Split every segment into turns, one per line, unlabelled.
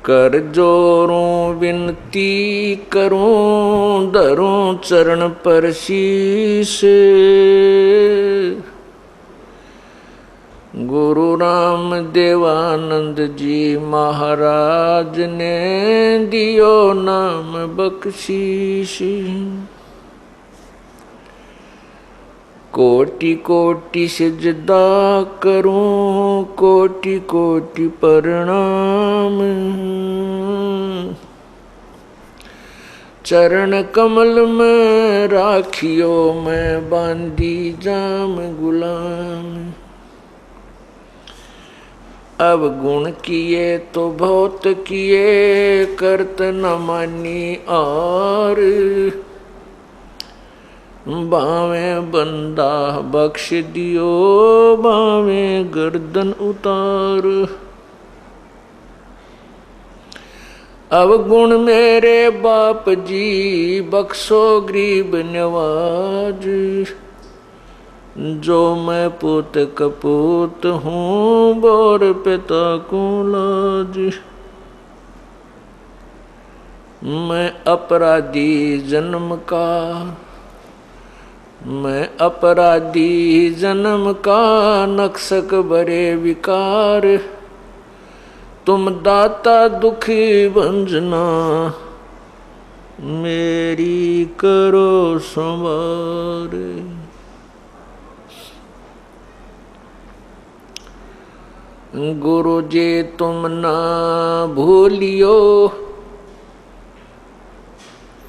कर जोरों विनती करूं, धरूं चरण पर शीश। गुरु राम देवानंद जी महाराज ने दियो नाम बख्शीश। कोटि कोटि सिजदा करूं, कोटि कोटि प्रणाम। चरण कमल में राखियो मैं बांधी जाम गुलाम। अब गुण किए तो बहुत किए, करत न मानी और। बावे बंदा बख्श दियो, बावे गर्दन उतार। अब गुण मेरे बाप जी बख्शो गरीब नवाज। जो मैं पुत कपूत हूँ, बोर पिता को लाज। मैं अपराधी जन्म का, मैं अपराधी जन्म का, नक्सक बरे विकार। तुम दाता दुखी भंजना, मेरी करो संवार। गुरु जी तुम ना भूलियो,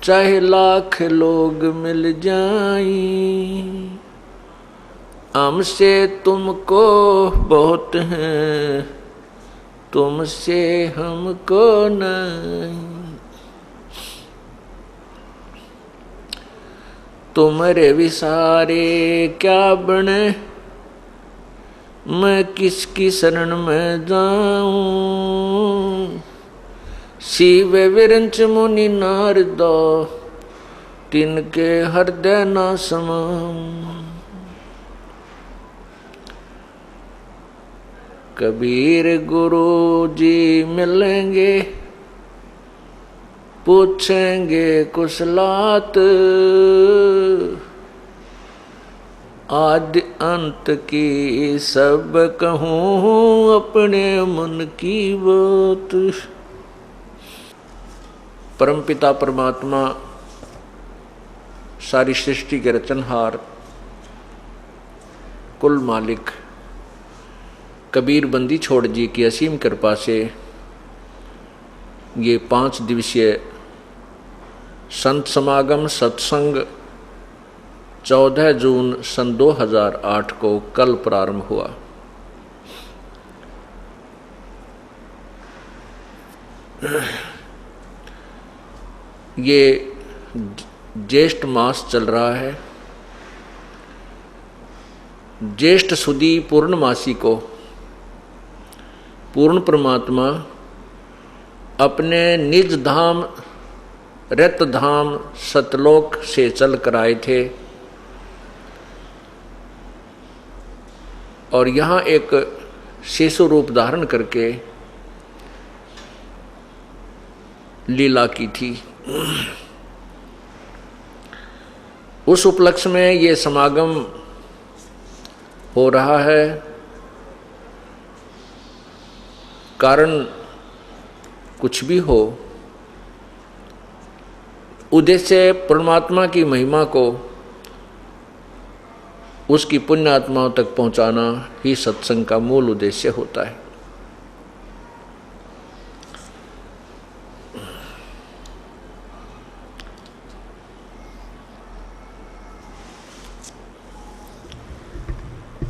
चाहे लाख लोग मिल जाएं। हमसे तुमको बहुत है, तुमसे हमको नहीं। तुम्हारे विसारे क्या बने, मैं किसकी शरण में जाऊं। शिव विरंच मुनि नारदा, तिनके हृदय न समाऊं। कबीर गुरु जी मिलेंगे, पूछेंगे कुशलात। आदि अंत की सब कहूँ, अपने मन की बात। परमपिता परमात्मा सारी सृष्टि के रचनहार कुल मालिक कबीर बंदी छोड़ जी की असीम कृपा से ये 5 दिवसीय संत समागम सत्संग 14 जून सन 2008 को कल प्रारंभ हुआ। ये ज्येष्ठ मास चल रहा है। ज्येष्ठ सुदी पूर्णमासी को पूर्ण परमात्मा अपने निज धाम रत धाम सतलोक से चल कर आए थे और यहाँ एक शिशु रूप धारण करके लीला की थी। उस उपलक्ष्य में ये समागम हो रहा है। कारण कुछ भी हो, उद्देश्य परमात्मा की महिमा को उसकी पुण्य आत्माओं तक पहुंचाना ही सत्संग का मूल उद्देश्य होता है।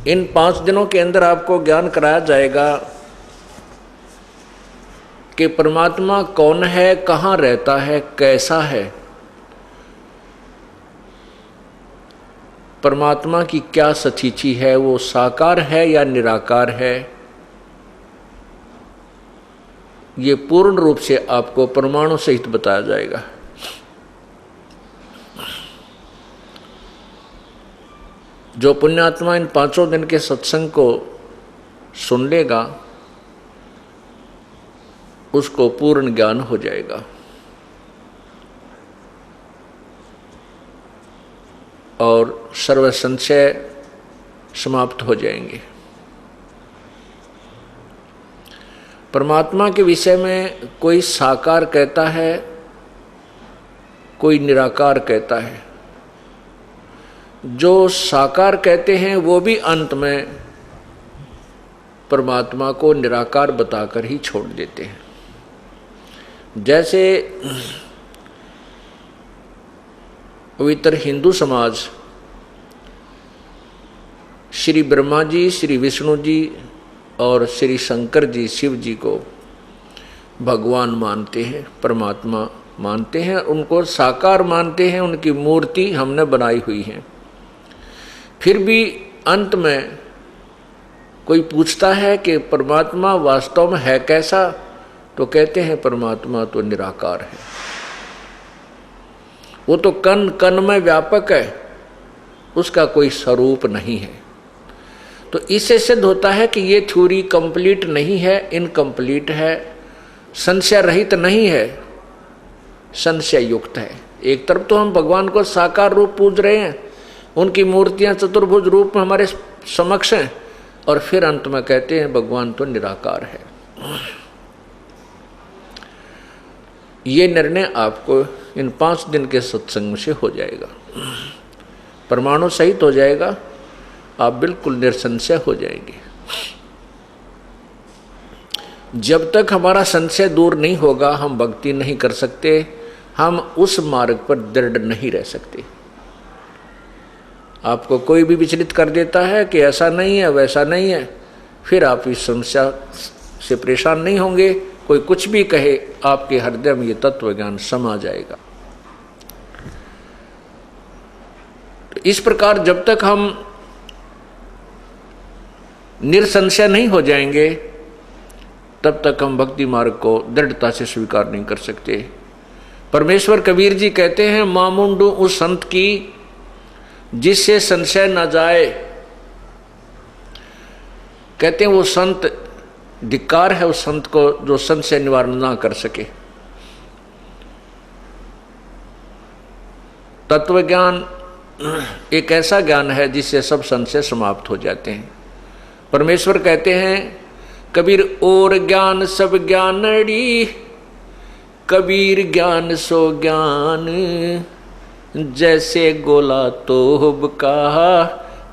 इन 5 दिनों के अंदर आपको ज्ञान कराया जाएगा कि परमात्मा कौन है, कहाँ रहता है, कैसा है, परमात्मा की क्या सचीची है, वो साकार है या निराकार है। ये पूर्ण रूप से आपको प्रमाणों सहित बताया जाएगा। जो पुण्यात्मा इन 5 दिन के सत्संग को सुन लेगा उसको पूर्ण ज्ञान हो जाएगा और सर्व संशय समाप्त हो जाएंगे। परमात्मा के विषय में कोई साकार कहता है, कोई निराकार कहता है। जो साकार कहते हैं वो भी अंत में परमात्मा को निराकार बताकर ही छोड़ देते हैं। जैसे पवित्र हिंदू समाज श्री ब्रह्मा जी, श्री विष्णु जी और श्री शंकर जी, शिव जी को भगवान मानते हैं, परमात्मा मानते हैं, उनको साकार मानते हैं, उनकी मूर्ति हमने बनाई हुई है। फिर भी अंत में कोई पूछता है कि परमात्मा वास्तव में है कैसा, तो कहते हैं परमात्मा तो निराकार है, वो तो कण कण में व्यापक है, उसका कोई स्वरूप नहीं है। तो इससे सिद्ध होता है कि ये थ्योरी कंप्लीट नहीं है, इनकम्प्लीट है, संशय रहित नहीं है, संशय युक्त है। एक तरफ तो हम भगवान को साकार रूप पूज रहे हैं, उनकी मूर्तियां चतुर्भुज रूप में हमारे समक्ष हैं, और फिर अंत में कहते हैं भगवान तो निराकार है। ये निर्णय आपको इन 5 दिन के सत्संग से हो जाएगा, परमाणु सहित हो जाएगा, आप बिल्कुल निसंशय हो जाएंगे। जब तक हमारा संशय दूर नहीं होगा हम भक्ति नहीं कर सकते, हम उस मार्ग पर दृढ़ नहीं रह सकते। आपको कोई भी विचलित कर देता है कि ऐसा नहीं है, वैसा नहीं है, फिर आप इस समस्या से परेशान नहीं होंगे। कोई कुछ भी कहे, आपके हृदय में ये तत्व ज्ञान समा जाएगा। तो इस प्रकार जब तक हम निसंशय नहीं हो जाएंगे, तब तक हम भक्ति मार्ग को दृढ़ता से स्वीकार नहीं कर सकते। परमेश्वर कबीर जी कहते हैं, मामुंडू उस संत की जिससे संशय न जाए। कहते हैं वो संत, धिक्कार है उस संत को जो संशय निवारण ना कर सके। तत्व ज्ञान एक ऐसा ज्ञान है जिससे सब संशय समाप्त हो जाते हैं। परमेश्वर कहते हैं, कबीर और ज्ञान सब ज्ञानड़ी, कबीर ज्ञान सो ज्ञान, जैसे गोला तोब का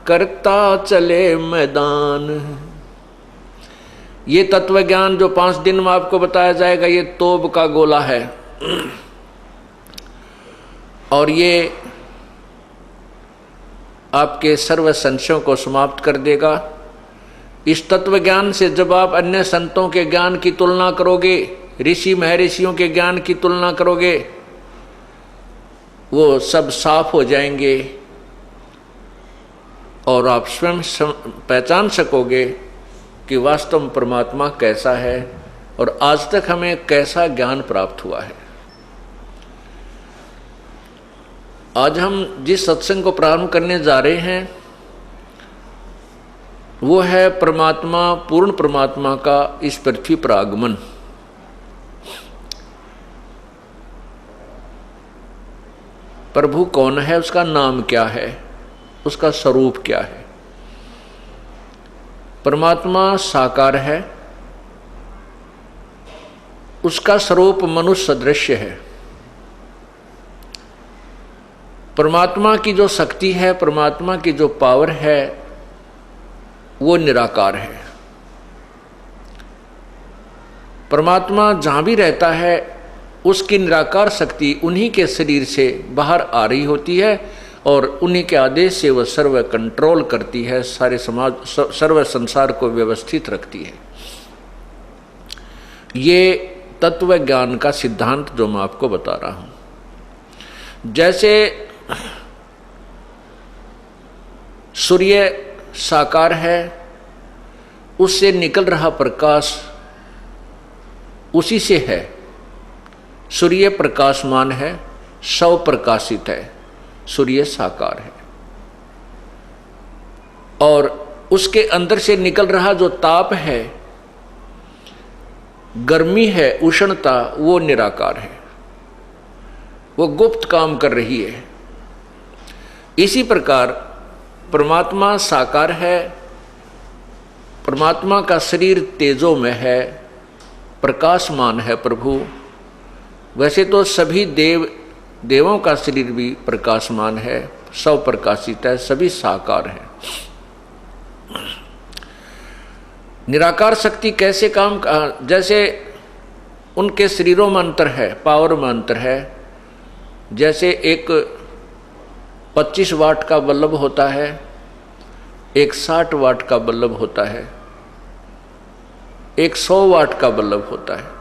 करता चले मैदान। ये तत्व ज्ञान जो 5 दिन में आपको बताया जाएगा, ये तोब का गोला है, और ये आपके सर्व संशयों को समाप्त कर देगा। इस तत्व ज्ञान से जब आप अन्य संतों के ज्ञान की तुलना करोगे, ऋषि महर्षियों के ज्ञान की तुलना करोगे, वो सब साफ हो जाएंगे और आप स्वयं पहचान सकोगे कि वास्तव में परमात्मा कैसा है और आज तक हमें कैसा ज्ञान प्राप्त हुआ है। आज हम जिस सत्संग को प्रारंभ करने जा रहे हैं वो है परमात्मा, पूर्ण परमात्मा का इस पृथ्वी पर आगमन। प्रभु कौन है, उसका नाम क्या है, उसका स्वरूप क्या है। परमात्मा साकार है, उसका स्वरूप मनुष्य सदृश है। परमात्मा की जो शक्ति है, परमात्मा की जो पावर है, वो निराकार है। परमात्मा जहां भी रहता है उसकी निराकार शक्ति उन्हीं के शरीर से बाहर आ रही होती है और उन्हीं के आदेश से वह सर्व कंट्रोल करती है, सारे समाज सर्व संसार को व्यवस्थित रखती है। ये तत्व ज्ञान का सिद्धांत जो मैं आपको बता रहा हूं। जैसे सूर्य साकार है, उससे निकल रहा प्रकाश उसी से है। सूर्य प्रकाशमान है, स्वप्रकाशित है, सूर्य साकार है। और उसके अंदर से निकल रहा जो ताप है गर्मी है, उष्णता, वो निराकार है, वो गुप्त काम कर रही है। इसी प्रकार परमात्मा साकार है, परमात्मा का शरीर तेजोमय है, प्रकाशमान है प्रभु। वैसे तो सभी देवों का शरीर भी प्रकाशमान है, सब प्रकाशित है, सभी साकार हैं। निराकार शक्ति कैसे काम, जैसे उनके शरीरों में अंतर है, पावर में अंतर है। जैसे एक 25 वाट का बल्ब होता है, एक 60 वाट का बल्ब होता है, एक 100 वाट का बल्ब होता है,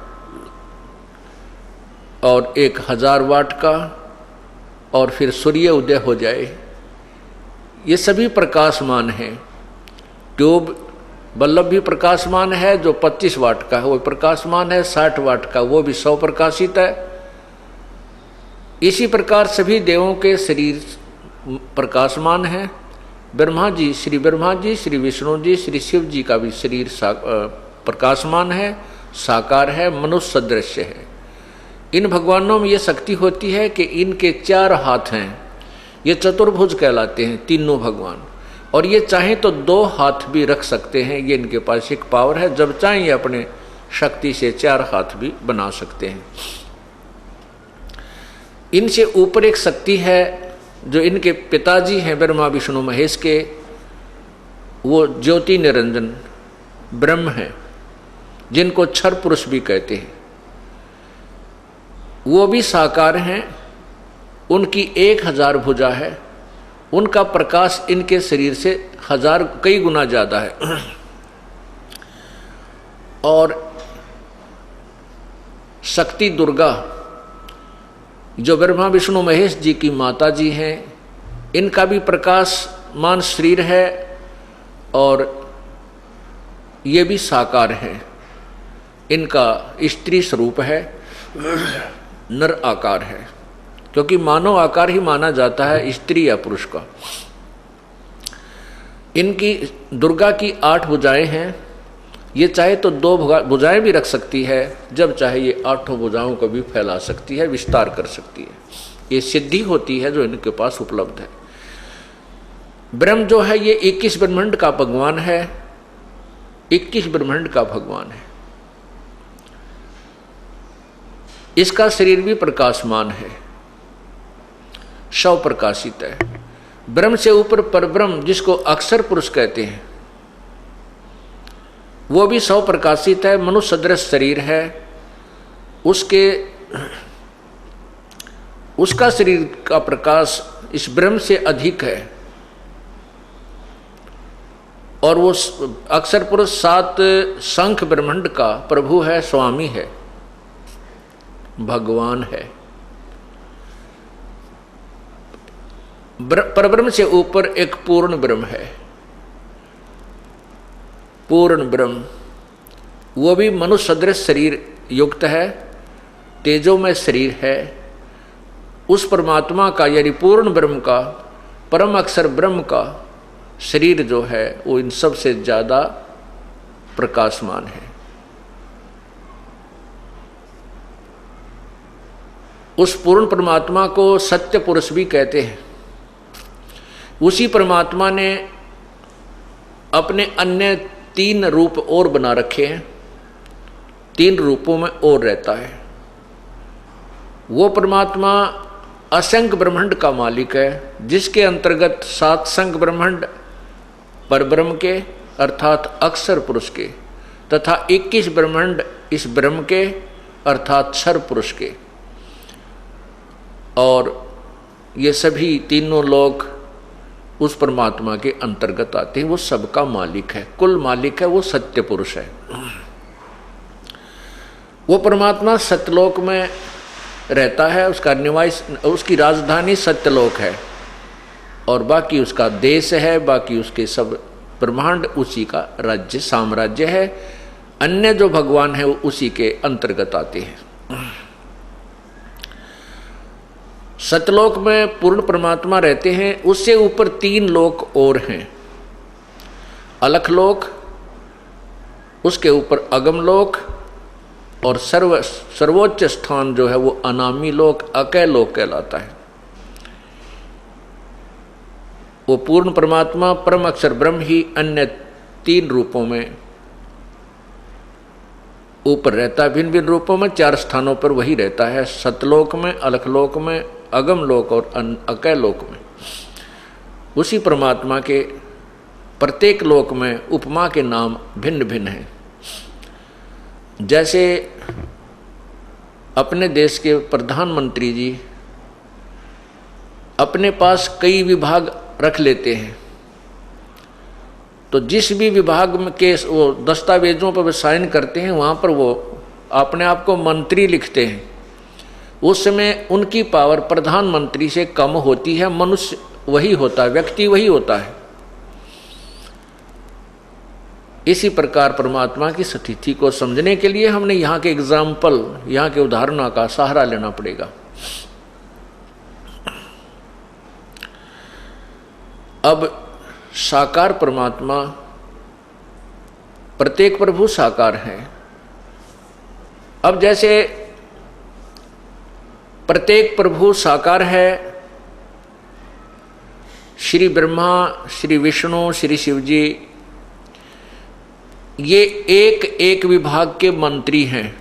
और एक 1000 वाट का, और फिर सूर्य उदय हो जाए, ये सभी प्रकाशमान हैं। ट्यूब बल्ब भी प्रकाशमान है, जो 25 वाट का है वो प्रकाशमान है, 60 वाट का वो भी 100 प्रकाशित है। इसी प्रकार सभी देवों के शरीर प्रकाशमान है। ब्रह्मा जी, श्री ब्रह्मा जी, श्री विष्णु जी, श्री शिव जी का भी शरीर प्रकाशमान है, साकार है, मनुष्य सदृश्य है। इन भगवानों में ये शक्ति होती है कि इनके 4 हाथ हैं, ये चतुर्भुज कहलाते हैं तीनों भगवान, और ये चाहें तो 2 हाथ भी रख सकते हैं। ये इनके पास एक पावर है, जब चाहें ये अपने शक्ति से 4 हाथ भी बना सकते हैं। इनसे ऊपर एक शक्ति है जो इनके पिताजी हैं ब्रह्मा विष्णु महेश के, वो ज्योति निरंजन ब्रह्म है, जिनको क्षर पुरुष भी कहते हैं। वो भी साकार हैं, उनकी 1000 भुजा है, उनका प्रकाश इनके शरीर से 1000 कई गुना ज्यादा है। और शक्ति दुर्गा जो ब्रह्मा विष्णु महेश जी की माता जी हैं, इनका भी प्रकाशमान शरीर है, और ये भी साकार है। इनका स्त्री स्वरूप है, नर आकार है, क्योंकि मानव आकार ही माना जाता है स्त्री या पुरुष का। इनकी दुर्गा की 8 भुजाएं हैं, ये चाहे तो 2 भुजाएं भी रख सकती है, जब चाहे ये 8 भुजाओं को भी फैला सकती है, विस्तार कर सकती है। ये सिद्धि होती है जो इनके पास उपलब्ध है। ब्रह्म जो है ये 21 ब्रह्मांड का भगवान है, 21 ब्रह्मांड का भगवान है। इसका शरीर भी प्रकाशमान है, शव प्रकाशित है। ब्रह्म से ऊपर परब्रह्म जिसको अक्षर पुरुष कहते हैं, वो भी 100 प्रकाशित है, मनुष्य सदृश शरीर है। उसका शरीर का प्रकाश इस ब्रह्म से अधिक है, और वो अक्षर पुरुष 7 शंख ब्रह्मांड का प्रभु है, स्वामी है, भगवान है। परब्रह्म से ऊपर एक पूर्ण ब्रह्म है, पूर्ण ब्रह्म, वो भी मनुष्य सदृश शरीर युक्त है, तेजोमय शरीर है। उस परमात्मा का यानी पूर्ण ब्रह्म का, परम अक्षर ब्रह्म का शरीर जो है वो इन सब से ज्यादा प्रकाशमान है। उस पूर्ण परमात्मा को सत्य पुरुष भी कहते हैं। उसी परमात्मा ने अपने अन्य 3 रूप और बना रखे हैं, 3 रूपों में और रहता है। वो परमात्मा असंख्य ब्रह्मांड का मालिक है, जिसके अंतर्गत 7 संख्य ब्रह्मांड परब्रह्म के अर्थात अक्षर पुरुष के, तथा 21 ब्रह्मांड इस ब्रह्म के अर्थात क्षर पुरुष के, और ये सभी तीनों लोग उस परमात्मा के अंतर्गत आते हैं। वो सबका मालिक है, कुल मालिक है, वो सत्य पुरुष है। वो परमात्मा सत्यलोक में रहता है, उसका निवास, उसकी राजधानी सत्यलोक है, और बाकी उसका देश है, बाकी उसके सब ब्रह्मांड उसी का राज्य साम्राज्य है। अन्य जो भगवान है वो उसी के अंतर्गत आते हैं। सतलोक में पूर्ण परमात्मा रहते हैं, उससे ऊपर 3 लोक और हैं। अलख लोक, उसके ऊपर अगम लोक, और सर्वोच्च स्थान जो है वो अनामी लोक, अकय लोक कहलाता है। वो पूर्ण परमात्मा परम अक्षर ब्रह्म ही अन्य 3 रूपों में ऊपर रहता है, भिन्न भिन्न रूपों में 4 स्थानों पर वही रहता है, सतलोक में, अलखलोक में, अगम लोक और अकय लोक में। उसी परमात्मा के प्रत्येक लोक में उपमा के नाम भिन्न भिन्न हैं। जैसे अपने देश के प्रधानमंत्री जी अपने पास कई विभाग रख लेते हैं, तो जिस भी विभाग के वो दस्तावेजों पर वे साइन करते हैं वहाँ पर वो अपने आप को मंत्री लिखते हैं। उस समय उनकी पावर प्रधानमंत्री से कम होती है, मनुष्य वही होता है, व्यक्ति वही होता है। इसी प्रकार परमात्मा की स्थिति को समझने के लिए हमने यहाँ के एग्जाम्पल, यहाँ के उदाहरणों का सहारा लेना पड़ेगा। अब साकार परमात्मा, प्रत्येक प्रभु साकार है। अब जैसे प्रत्येक प्रभु साकार है, श्री ब्रह्मा, श्री विष्णु, श्री शिव जी, ये एक एक विभाग के मंत्री हैं।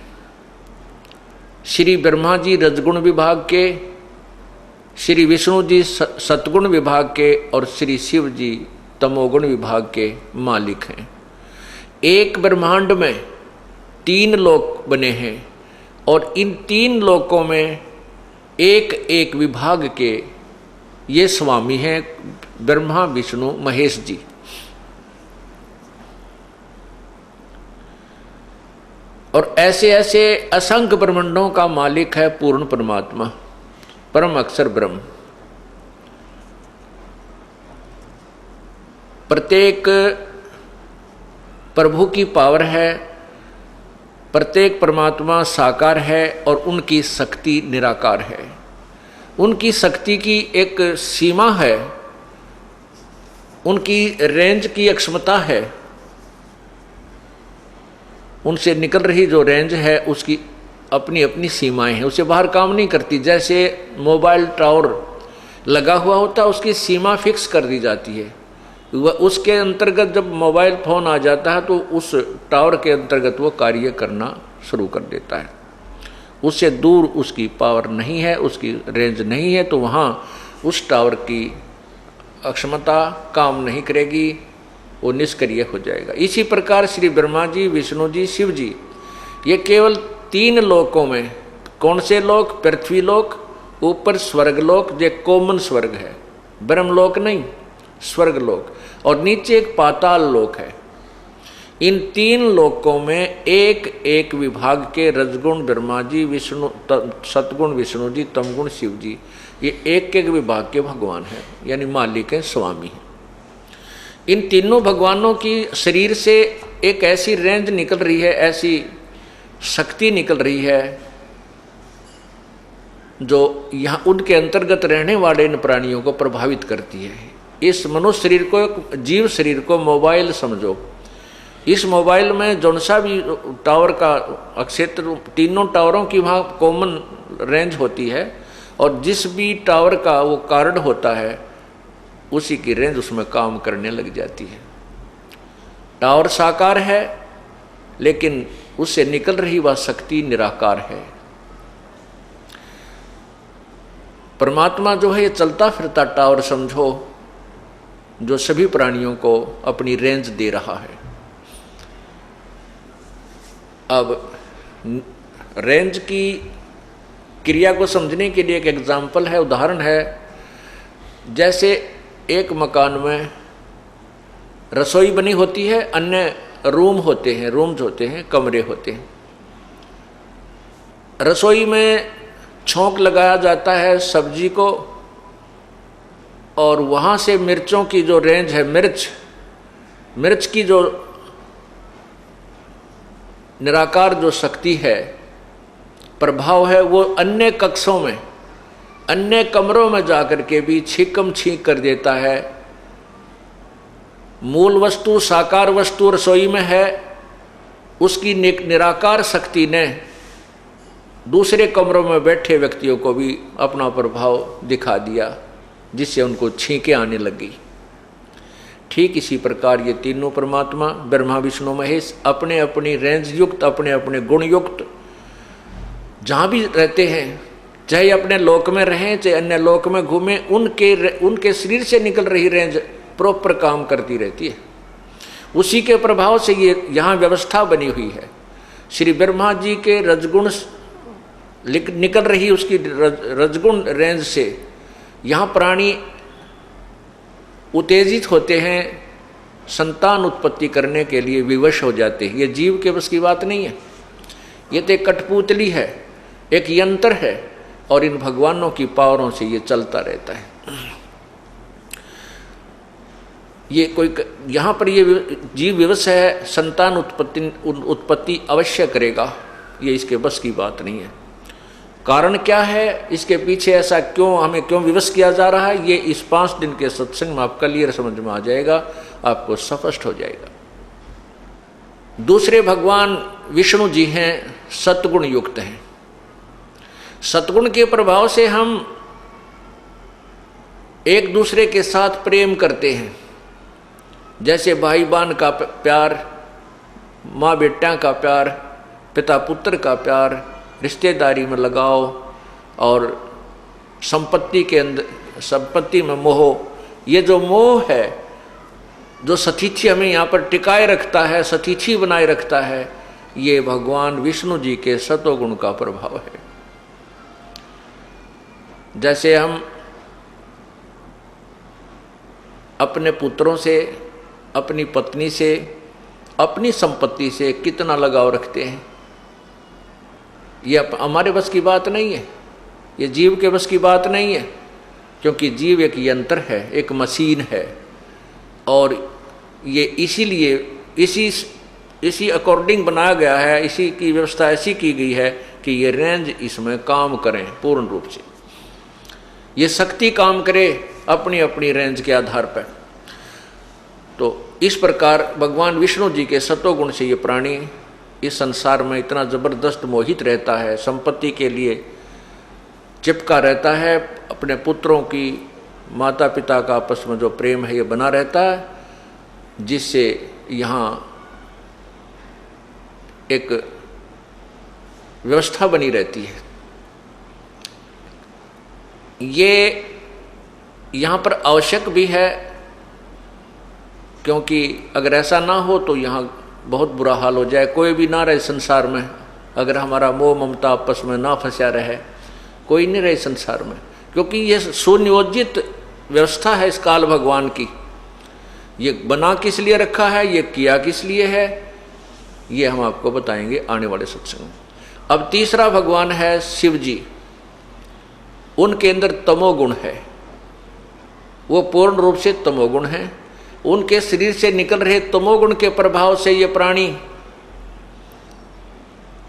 श्री ब्रह्मा जी रजगुण विभाग के, श्री विष्णु जी सतगुण विभाग के और श्री शिव जी तमोगुण विभाग के मालिक हैं। एक ब्रह्मांड में 3 लोक बने हैं और इन 3 लोकों में एक एक विभाग के ये स्वामी हैं, ब्रह्मा विष्णु महेश जी। और ऐसे ऐसे असंख्य ब्रह्मांडों का मालिक है पूर्ण परमात्मा, परम अक्षर ब्रह्म। प्रत्येक प्रभु की पावर है, प्रत्येक परमात्मा साकार है और उनकी शक्ति निराकार है। उनकी शक्ति की एक सीमा है, उनकी रेंज की अक्षमता है। उनसे निकल रही जो रेंज है उसकी अपनी अपनी सीमाएं हैं, उससे बाहर काम नहीं करती। जैसे मोबाइल टावर लगा हुआ होता है, उसकी सीमा फिक्स कर दी जाती है। वह उसके अंतर्गत जब मोबाइल फ़ोन आ जाता है तो उस टावर के अंतर्गत वो कार्य करना शुरू कर देता है। उससे दूर उसकी पावर नहीं है, उसकी रेंज नहीं है, तो वहाँ उस टावर की अक्षमता काम नहीं करेगी, वो निष्क्रिय हो जाएगा। इसी प्रकार श्री ब्रह्मा जी, विष्णु जी, शिव जी, ये केवल 3 लोकों में, कौन से लोक? पृथ्वी लोक, ऊपर स्वर्गलोक, जो कॉमन स्वर्ग है, ब्रह्मलोक नहीं, स्वर्गलोक, और नीचे एक पाताल लोक है। इन 3 लोकों में एक एक विभाग के रजगुण ब्रह्मा जी, विष्णु सतगुण विष्णु जी, तमगुण शिव जी, ये एक एक विभाग के भगवान हैं, यानी मालिक हैं, स्वामी हैं। इन तीनों भगवानों की शरीर से एक ऐसी रेंज निकल रही है, ऐसी शक्ति निकल रही है जो यहाँ उनके अंतर्गत रहने वाले इन प्राणियों को प्रभावित करती है। इस मनुष्य शरीर को, जीव शरीर को मोबाइल समझो। इस मोबाइल में जौन सा भी टावर का क्षेत्र, तीनों टावरों की वहाँ कॉमन रेंज होती है, और जिस भी टावर का वो कार्ड होता है उसी की रेंज उसमें काम करने लग जाती है। टावर साकार है लेकिन उससे निकल रही वह शक्ति निराकार है। परमात्मा जो है ये चलता फिरता टावर समझो, जो सभी प्राणियों को अपनी रेंज दे रहा है। अब रेंज की क्रिया को समझने के लिए एक एग्जाम्पल है, उदाहरण है। जैसे एक मकान में रसोई बनी होती है, अन्य रूम होते हैं, रूम्स होते हैं, कमरे होते हैं। रसोई में छोंक लगाया जाता है सब्जी को, और वहाँ से मिर्चों की जो रेंज है, मिर्च की जो निराकार जो शक्ति है, प्रभाव है, वो अन्य कक्षों में, अन्य कमरों में जाकर के भी छीकम छीक कर देता है। मूल वस्तु साकार वस्तु रसोई में है, उसकी निराकार शक्ति ने दूसरे कमरों में बैठे व्यक्तियों को भी अपना प्रभाव दिखा दिया, जिससे उनको छींकें आने लगी। ठीक इसी प्रकार ये तीनों परमात्मा ब्रह्मा विष्णु महेश अपने अपनी रेंज युक्त, अपने अपने गुण युक्त जहाँ भी रहते हैं, चाहे अपने लोक में रहें चाहे अन्य लोक में घूमें, उनके शरीर से निकल रही रेंज प्रॉपर काम करती रहती है। उसी के प्रभाव से ये यहाँ व्यवस्था बनी हुई है। श्री ब्रह्मा जी के रजगुण निकल रही उसकी रजगुण रेंज से यहाँ प्राणी उत्तेजित होते हैं, संतान उत्पत्ति करने के लिए विवश हो जाते हैं। ये जीव के बस की बात नहीं है, ये तो एक कठपुतली है, एक यंत्र है, और इन भगवानों की पावरों से ये चलता रहता है। ये कोई यहाँ पर ये जीव विवश है, संतान उत्पत्ति अवश्य करेगा, ये इसके बस की बात नहीं है। कारण क्या है, इसके पीछे ऐसा क्यों हमें क्यों विवश किया जा रहा है, ये इस 5 दिन के सत्संग में आपका क्लियर समझ में आ जाएगा, आपको स्पष्ट हो जाएगा। दूसरे भगवान विष्णु जी हैं, सतगुण युक्त हैं। सतगुण के प्रभाव से हम एक दूसरे के साथ प्रेम करते हैं, जैसे भाई बहन का प्यार, माँ बेटा का प्यार, पिता पुत्र का प्यार, रिश्तेदारी में लगाव, और संपत्ति के अंदर संपत्ति में मोह। ये जो मोह है, जो सतीथी हमें यहाँ पर टिकाए रखता है, सतीथी बनाए रखता है, ये भगवान विष्णु जी के सतोगुण का प्रभाव है। जैसे हम अपने पुत्रों से, अपनी पत्नी से, अपनी संपत्ति से कितना लगाव रखते हैं, ये हमारे बस की बात नहीं है, ये जीव के बस की बात नहीं है, क्योंकि जीव एक यंत्र है, एक मशीन है, और ये इसीलिए इसी अकॉर्डिंग बनाया गया है, इसी की व्यवस्था ऐसी की गई है कि ये रेंज इसमें काम करें पूर्ण रूप से, ये शक्ति काम करे अपनी अपनी रेंज के आधार पर। तो इस प्रकार भगवान विष्णु जी के सतोगुण से ये प्राणी इस संसार में इतना जबरदस्त मोहित रहता है, संपत्ति के लिए चिपका रहता है, अपने पुत्रों की, माता पिता का आपस में जो प्रेम है ये बना रहता है, जिससे यहाँ एक व्यवस्था बनी रहती है। ये यहाँ पर आवश्यक भी है, क्योंकि अगर ऐसा ना हो तो यहाँ बहुत बुरा हाल हो जाए, कोई भी ना रहे संसार में। अगर हमारा मोह ममता आपस में ना फंसा रहे, कोई नहीं रहे संसार में, क्योंकि ये सुनियोजित व्यवस्था है इस काल भगवान की। ये बना किस लिए रखा है, ये किया किस लिए है, ये हम आपको बताएंगे आने वाले सत्संग में। अब तीसरा भगवान है शिव जी। उनके अंदर तमोगुण है, वो पूर्ण रूप से तमोगुण है। उनके शरीर से निकल रहे तमोगुण के प्रभाव से ये प्राणी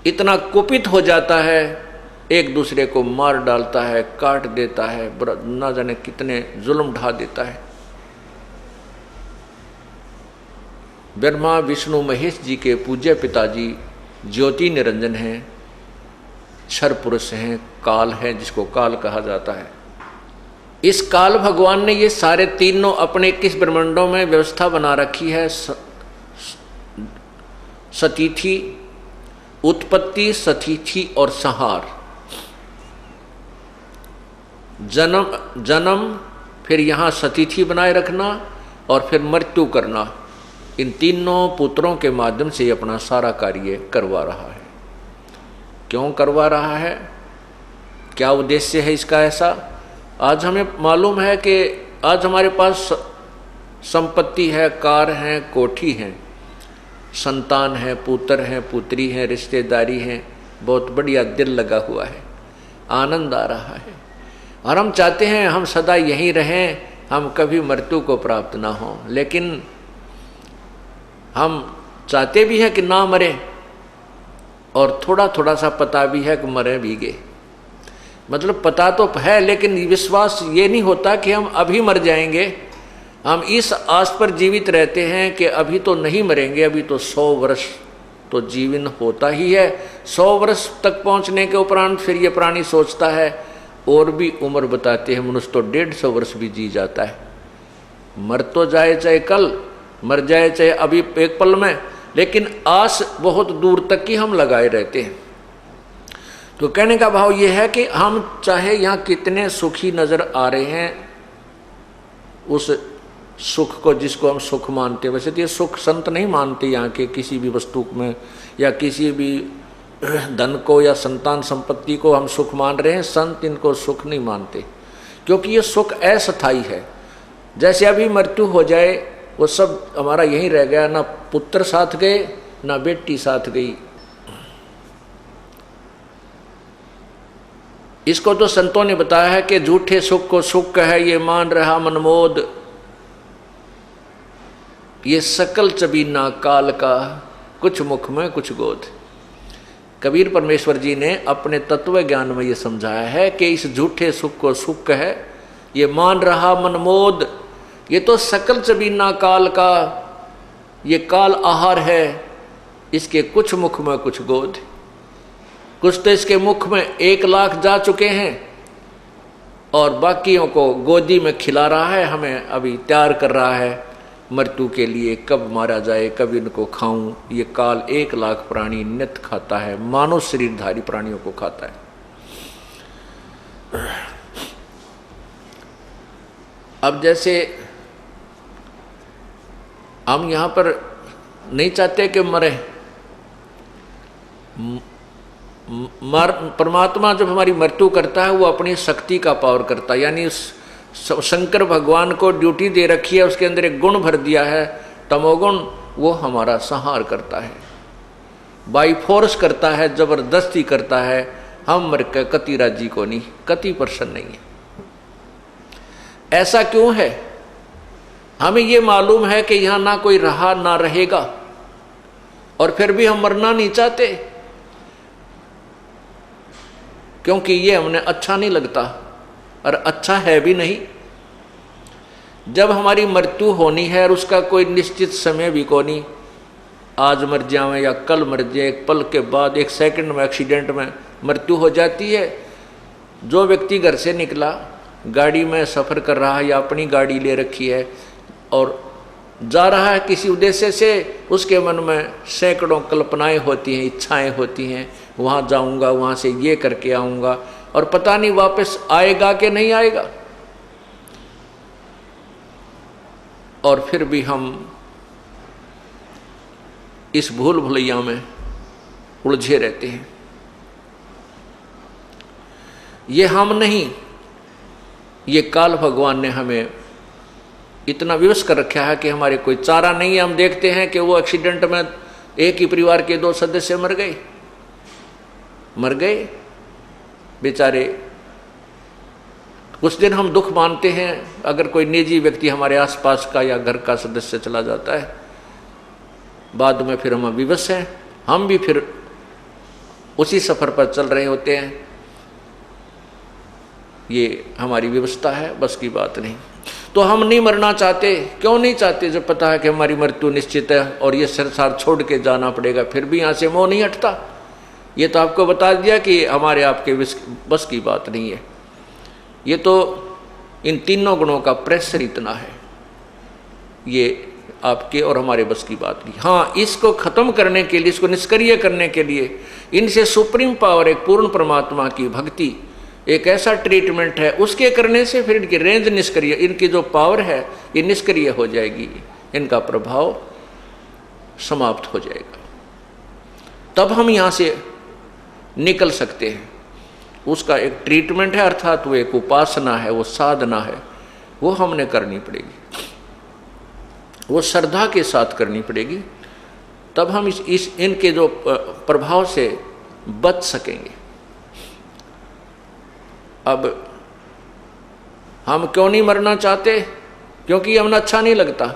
इतना कुपित हो जाता है, एक दूसरे को मार डालता है, काट देता है, ना जाने कितने जुल्म ढा देता है। ब्रह्मा विष्णु महेश जी के पूज्य पिताजी ज्योति निरंजन हैं, क्षर पुरुष हैं, काल है, जिसको काल कहा जाता है। इस काल भगवान ने ये सारे तीनों अपने 21 ब्रह्मांडों में व्यवस्था बना रखी है। सतीथि, उत्पत्ति, सतीथि और संहार। जन्म, फिर यहाँ सतीथि बनाए रखना और फिर मृत्यु करना, इन तीनों पुत्रों के माध्यम से अपना सारा कार्य करवा रहा है। क्यों करवा रहा है, क्या उद्देश्य है इसका ऐसा? आज हमें मालूम है कि आज हमारे पास संपत्ति है, कार है, कोठी है, संतान है, पुत्र है, पुत्री है, रिश्तेदारी है, बहुत बढ़िया दिल लगा हुआ है, आनंद आ रहा है, और हम चाहते हैं हम सदा यहीं रहें, हम कभी मृत्यु को प्राप्त ना हो। लेकिन हम चाहते भी हैं कि ना मरे, और थोड़ा थोड़ा सा पता भी है कि मरे भी गए। मतलब पता तो है, लेकिन विश्वास ये नहीं होता कि हम अभी मर जाएंगे। हम इस आस पर जीवित रहते हैं कि अभी तो नहीं मरेंगे, अभी तो 100 वर्ष तो जीवन होता ही है। 100 वर्ष तक पहुंचने के उपरांत फिर ये प्राणी सोचता है और भी उम्र बताते हैं मनुष्य तो 150 वर्ष भी जी जाता है। मर तो जाए चाहे कल, मर जाए चाहे अभी एक पल में, लेकिन आस बहुत दूर तक की हम लगाए रहते हैं। तो कहने का भाव ये है कि हम चाहे यहाँ कितने सुखी नजर आ रहे हैं, उस सुख को जिसको हम सुख मानते हैं, वैसे तो ये सुख संत नहीं मानते यहाँ के किसी भी वस्तु में या किसी भी धन को या संतान संपत्ति को हम सुख मान रहे हैं, संत इनको सुख नहीं मानते, क्योंकि ये सुख अस्थायी है। जैसे अभी मृत्यु हो जाए वो सब हमारा यहीं रह गया, ना पुत्र साथ गए ना बेटी साथ गई। इसको तो संतों ने बताया है कि झूठे सुख को सुख है ये मान रहा मनमोद, ये सकल चबीना काल का, कुछ मुख में कुछ गोद। कबीर परमेश्वर जी ने अपने तत्व ज्ञान में ये समझाया है कि इस झूठे सुख को सुख है ये मान रहा मनमोद, ये तो सकल चबीना काल का, ये काल आहार है, इसके कुछ मुख में कुछ गोद। कुछ तो इसके मुख में 1 लाख जा चुके हैं और बाकियों को गोदी में खिला रहा है, हमें अभी तैयार कर रहा है मृत्यु के लिए, कब मारा जाए, कब इनको खाऊं। ये काल 1 लाख प्राणी नित्य खाता है, मानव शरीरधारी प्राणियों को खाता है। अब जैसे हम यहां पर नहीं चाहते कि मरे, परमात्मा जब हमारी मृत्यु करता है वो अपनी शक्ति का पावर करता है, यानी शंकर भगवान को ड्यूटी दे रखी है, उसके अंदर एक गुण भर दिया है तमोगुण, वो हमारा संहार करता है, बाई फोर्स करता है, जबरदस्ती करता है। हम मर के कति राजी को नहीं, कति प्रसन्न नहीं है। ऐसा क्यों है? हमें ये मालूम है कि यहां ना कोई रहा ना रहेगा, और फिर भी हम मरना नहीं चाहते, क्योंकि ये हमने अच्छा नहीं लगता और अच्छा है भी नहीं। जब हमारी मृत्यु होनी है और उसका कोई निश्चित समय भी को नहीं, आज मर जाए या कल मर जाए, 1 पल के बाद 1 सेकंड में एक्सीडेंट में मृत्यु हो जाती है। जो व्यक्ति घर से निकला, गाड़ी में सफ़र कर रहा है या अपनी गाड़ी ले रखी है और जा रहा है किसी उद्देश्य से, उसके मन में सैकड़ों कल्पनाएं होती हैं, इच्छाएं होती हैं, वहाँ जाऊँगा, वहाँ से ये करके आऊँगा, और पता नहीं वापस आएगा कि नहीं आएगा। और फिर भी हम इस भूल भुलैया में उलझे रहते हैं। ये हम नहीं, ये काल भगवान ने हमें इतना विवश कर रखा है कि हमारे कोई चारा नहीं है। हम देखते हैं कि वो एक्सीडेंट में एक ही परिवार के 2 सदस्य मर गए बेचारे। कुछ दिन हम दुख मानते हैं अगर कोई निजी व्यक्ति हमारे आसपास का या घर का सदस्य चला जाता है, बाद में फिर हम विवश हैं, हम भी फिर उसी सफ़र पर चल रहे होते हैं। ये हमारी व्यवस्था है, बस की बात नहीं। तो हम नहीं मरना चाहते। क्यों नहीं चाहते? जब पता है कि हमारी मृत्यु निश्चित है और ये संसार छोड़ के जाना पड़ेगा, फिर भी यहाँ से मोह नहीं हटता। ये तो आपको बता दिया कि हमारे आपके बस की बात नहीं है। ये तो इन तीनों गुणों का प्रेशर इतना है, ये आपके और हमारे बस की बात नहीं। हाँ, इसको खत्म करने के लिए, इसको निष्क्रिय करने के लिए इनसे सुप्रीम पावर, एक पूर्ण परमात्मा की भक्ति, एक ऐसा ट्रीटमेंट है, उसके करने से फिर इनकी रेंज निष्क्रिय, इनकी जो पावर है ये निष्क्रिय हो जाएगी, इनका प्रभाव समाप्त हो जाएगा। तब हम यहाँ से निकल सकते हैं। उसका एक ट्रीटमेंट है, अर्थात वो एक उपासना है, वो साधना है, वो हमने करनी पड़ेगी, वो श्रद्धा के साथ करनी पड़ेगी। तब हम इनके जो प्रभाव से बच सकेंगे। अब हम क्यों नहीं मरना चाहते? क्योंकि हमें अच्छा नहीं लगता।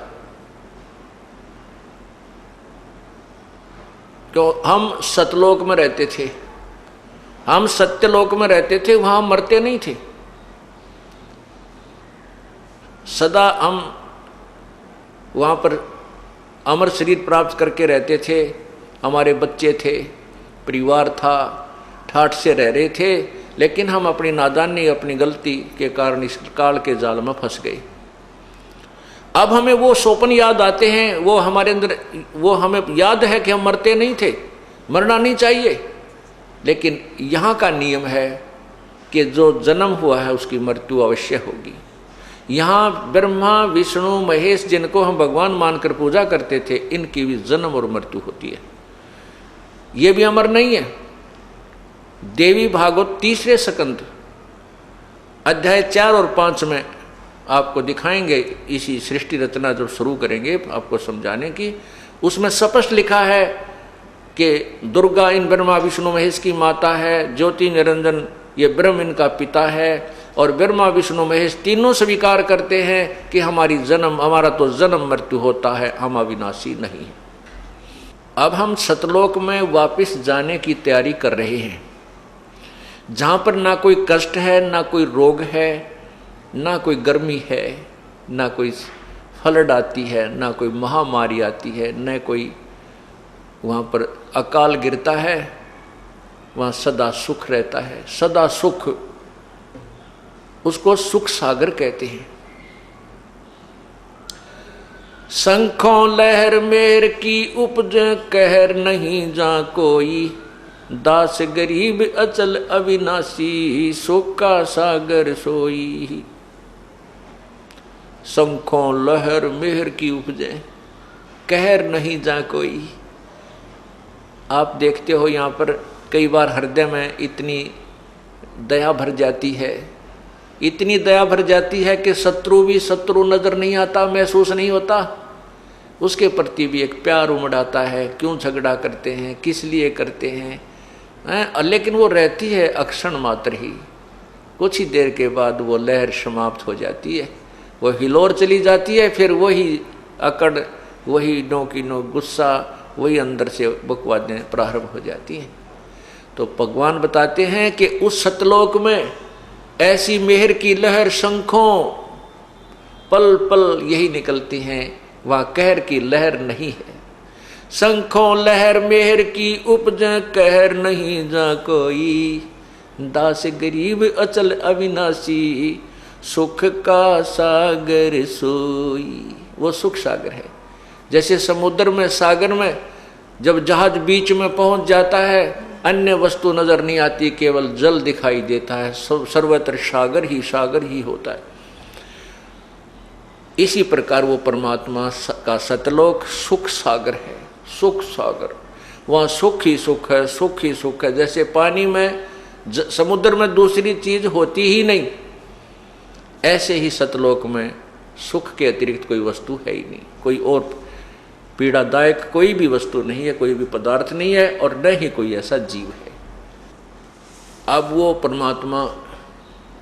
क्यों? हम सतलोक में रहते थे, हम सत्यलोक में रहते थे, वहां मरते नहीं थे। सदा हम वहां पर अमर शरीर प्राप्त करके रहते थे, हमारे बच्चे थे, परिवार था, ठाठ से रह रहे थे, लेकिन हम अपनी नादानी, अपनी गलती के कारण इस काल के जाल में फंस गए। अब हमें वो स्वप्न याद आते हैं, वो हमारे अंदर, वो हमें याद है कि हम मरते नहीं थे, मरना नहीं चाहिए, लेकिन यहाँ का नियम है कि जो जन्म हुआ है उसकी मृत्यु अवश्य होगी। यहाँ ब्रह्मा, विष्णु, महेश जिनको हम भगवान मानकर पूजा करते थे, इनकी भी जन्म और मृत्यु होती है, ये भी अमर नहीं है। देवी भागवत 3 स्कंद अध्याय 4 और 5 में आपको दिखाएंगे, इसी सृष्टि रचना जब शुरू करेंगे आपको समझाने की, उसमें स्पष्ट लिखा है कि दुर्गा इन ब्रह्मा विष्णु महेश की माता है, ज्योति निरंजन ये ब्रह्म इनका पिता है, और ब्रह्मा विष्णु महेश तीनों स्वीकार करते हैं कि हमारा तो जन्म मृत्यु होता है, हम अविनाशी नहीं। अब हम सतलोक में वापस जाने की तैयारी कर रहे हैं, जहाँ पर ना कोई कष्ट है, ना कोई रोग है, ना कोई गर्मी है, ना कोई फ्लड आती है, ना कोई महामारी आती है, न कोई वहाँ पर अकाल गिरता है, वहाँ सदा सुख रहता है। सदा सुख, उसको सुख सागर कहते हैं। शंखों लहर मेर की उपज कहर नहीं जा कोई, दास गरीब अचल अविनाशी सुख का सागर सोई। शंखों लहर मेहर की उपजे कहर नहीं जा कोई। आप देखते हो यहाँ पर कई बार हृदय में इतनी दया भर जाती है, इतनी दया भर जाती है कि शत्रु भी शत्रु नजर नहीं आता, महसूस नहीं होता, उसके प्रति भी एक प्यार उमड़ आता है। क्यों झगड़ा करते हैं, किस लिए करते हैं, लेकिन वो रहती है अक्षण मात्र ही, कुछ ही देर के बाद वो लहर समाप्त हो जाती है, वो हिलोर चली जाती है, फिर वही अकड़, वही नो की नो गुस्सा, वही अंदर से बकवादें प्रारंभ हो जाती हैं। तो भगवान बताते हैं कि उस सतलोक में ऐसी मेहर की लहर शंखों पल पल यही निकलती हैं, वहाँ कहर की लहर नहीं है। शंखों लहर मेहर की उपज कहर नहीं जा कोई, दास गरीब अचल अविनाशी सुख का सागर सोई। वो सुख सागर है। जैसे समुद्र में, सागर में जब जहाज बीच में पहुंच जाता है, अन्य वस्तु नजर नहीं आती, केवल जल दिखाई देता है, सर्वत्र सागर ही होता है। इसी प्रकार वो परमात्मा का सतलोक सुख सागर है, सुख सागर, वहाँ सुख ही सुख है, सुख ही सुख है। जैसे पानी में, समुद्र में दूसरी चीज होती ही नहीं, ऐसे ही सतलोक में सुख के अतिरिक्त कोई वस्तु है ही नहीं, कोई और पीड़ादायक कोई भी वस्तु नहीं है, कोई भी पदार्थ नहीं है, और न ही कोई ऐसा जीव है। अब वो परमात्मा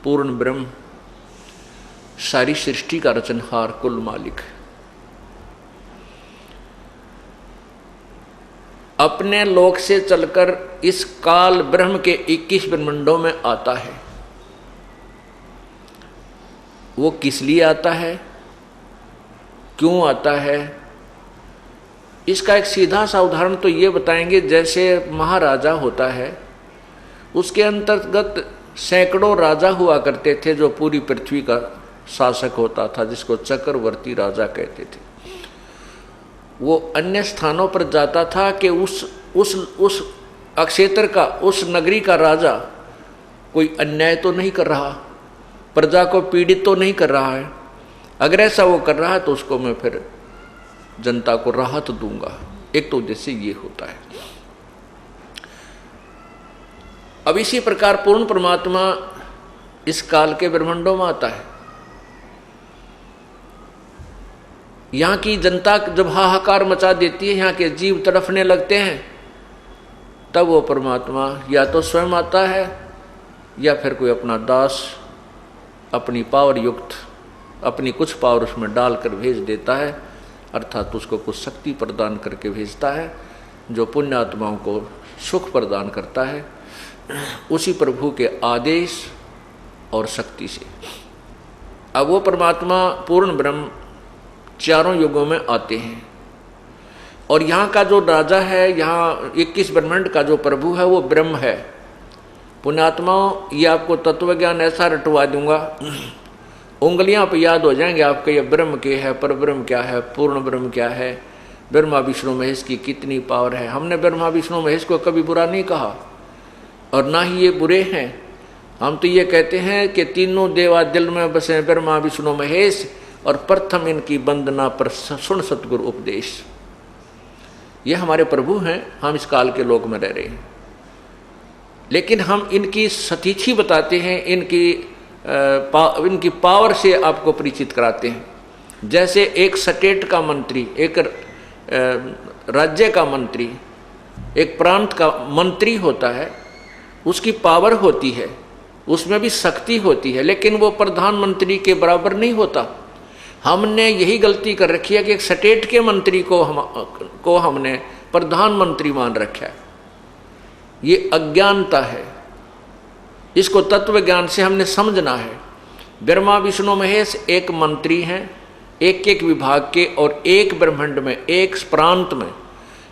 पूर्ण ब्रह्म, सारी सृष्टि का रचनहार, कुल मालिक, अपने लोक से चलकर इस काल ब्रह्म के 21 ब्रह्मांडों में आता है। वो किस लिए आता है, क्यों आता है, इसका एक सीधा सा उदाहरण तो ये बताएंगे। जैसे महाराजा होता है, उसके अंतर्गत सैकड़ों राजा हुआ करते थे, जो पूरी पृथ्वी का शासक होता था, जिसको चक्रवर्ती राजा कहते थे। वो अन्य स्थानों पर जाता था कि उस अक्षेत्र का, उस नगरी का राजा कोई अन्याय तो नहीं कर रहा, प्रजा को पीड़ित तो नहीं कर रहा है। अगर ऐसा वो कर रहा है तो उसको मैं फिर जनता को राहत दूंगा। एक तो उद्देश्य ये होता है। अब इसी प्रकार पूर्ण परमात्मा इस काल के ब्रह्मांडों में आता है। यहाँ की जनता जब हाहाकार मचा देती है, यहाँ के जीव तड़फने लगते हैं, तब वो परमात्मा या तो स्वयं आता है या फिर कोई अपना दास अपनी पावर युक्त, अपनी कुछ पावर उसमें डालकर भेज देता है, अर्थात उसको कुछ शक्ति प्रदान करके भेजता है, जो पुण्य आत्माओं को सुख प्रदान करता है, उसी प्रभु के आदेश और शक्ति से। अब वो परमात्मा पूर्ण ब्रह्म चारों युगों में आते हैं। और यहाँ का जो राजा है, यहाँ 21 ब्रह्मांड का जो प्रभु है वो ब्रह्म है। पुण्यात्माओं, ये आपको तत्व ज्ञान ऐसा रटवा दूंगा, उंगलियां पे याद हो जाएंगे आपके, ये ब्रह्म के है, पर ब्रह्म क्या है, पूर्ण ब्रह्म क्या है, ब्रह्मा विष्णु महेश की कितनी पावर है। हमने ब्रह्मा विष्णु महेश को कभी बुरा नहीं कहा और ना ही ये बुरे हैं। हम तो ये कहते हैं कि तीनों देवा दिल में बसे ब्रह्मा विष्णु महेश, और प्रथम इनकी वंदना पर सुन सतगुरु उपदेश। ये हमारे प्रभु हैं, हम इस काल के लोक में रह रहे हैं, लेकिन हम इनकी सतीथि बताते हैं, इनकी पावर से आपको परिचित कराते हैं। जैसे एक स्टेट का मंत्री, एक राज्य का मंत्री, एक प्रांत का मंत्री होता है, उसकी पावर होती है, उसमें भी शक्ति होती है, लेकिन वो प्रधानमंत्री के बराबर नहीं होता। हमने यही गलती कर रखी है कि एक स्टेट के मंत्री को हमने प्रधानमंत्री मान रखा है। ये अज्ञानता है, इसको तत्व ज्ञान से हमने समझना है। ब्रह्मा विष्णु महेश एक मंत्री हैं, एक एक विभाग के, और एक ब्रह्मांड में, एक प्रांत में।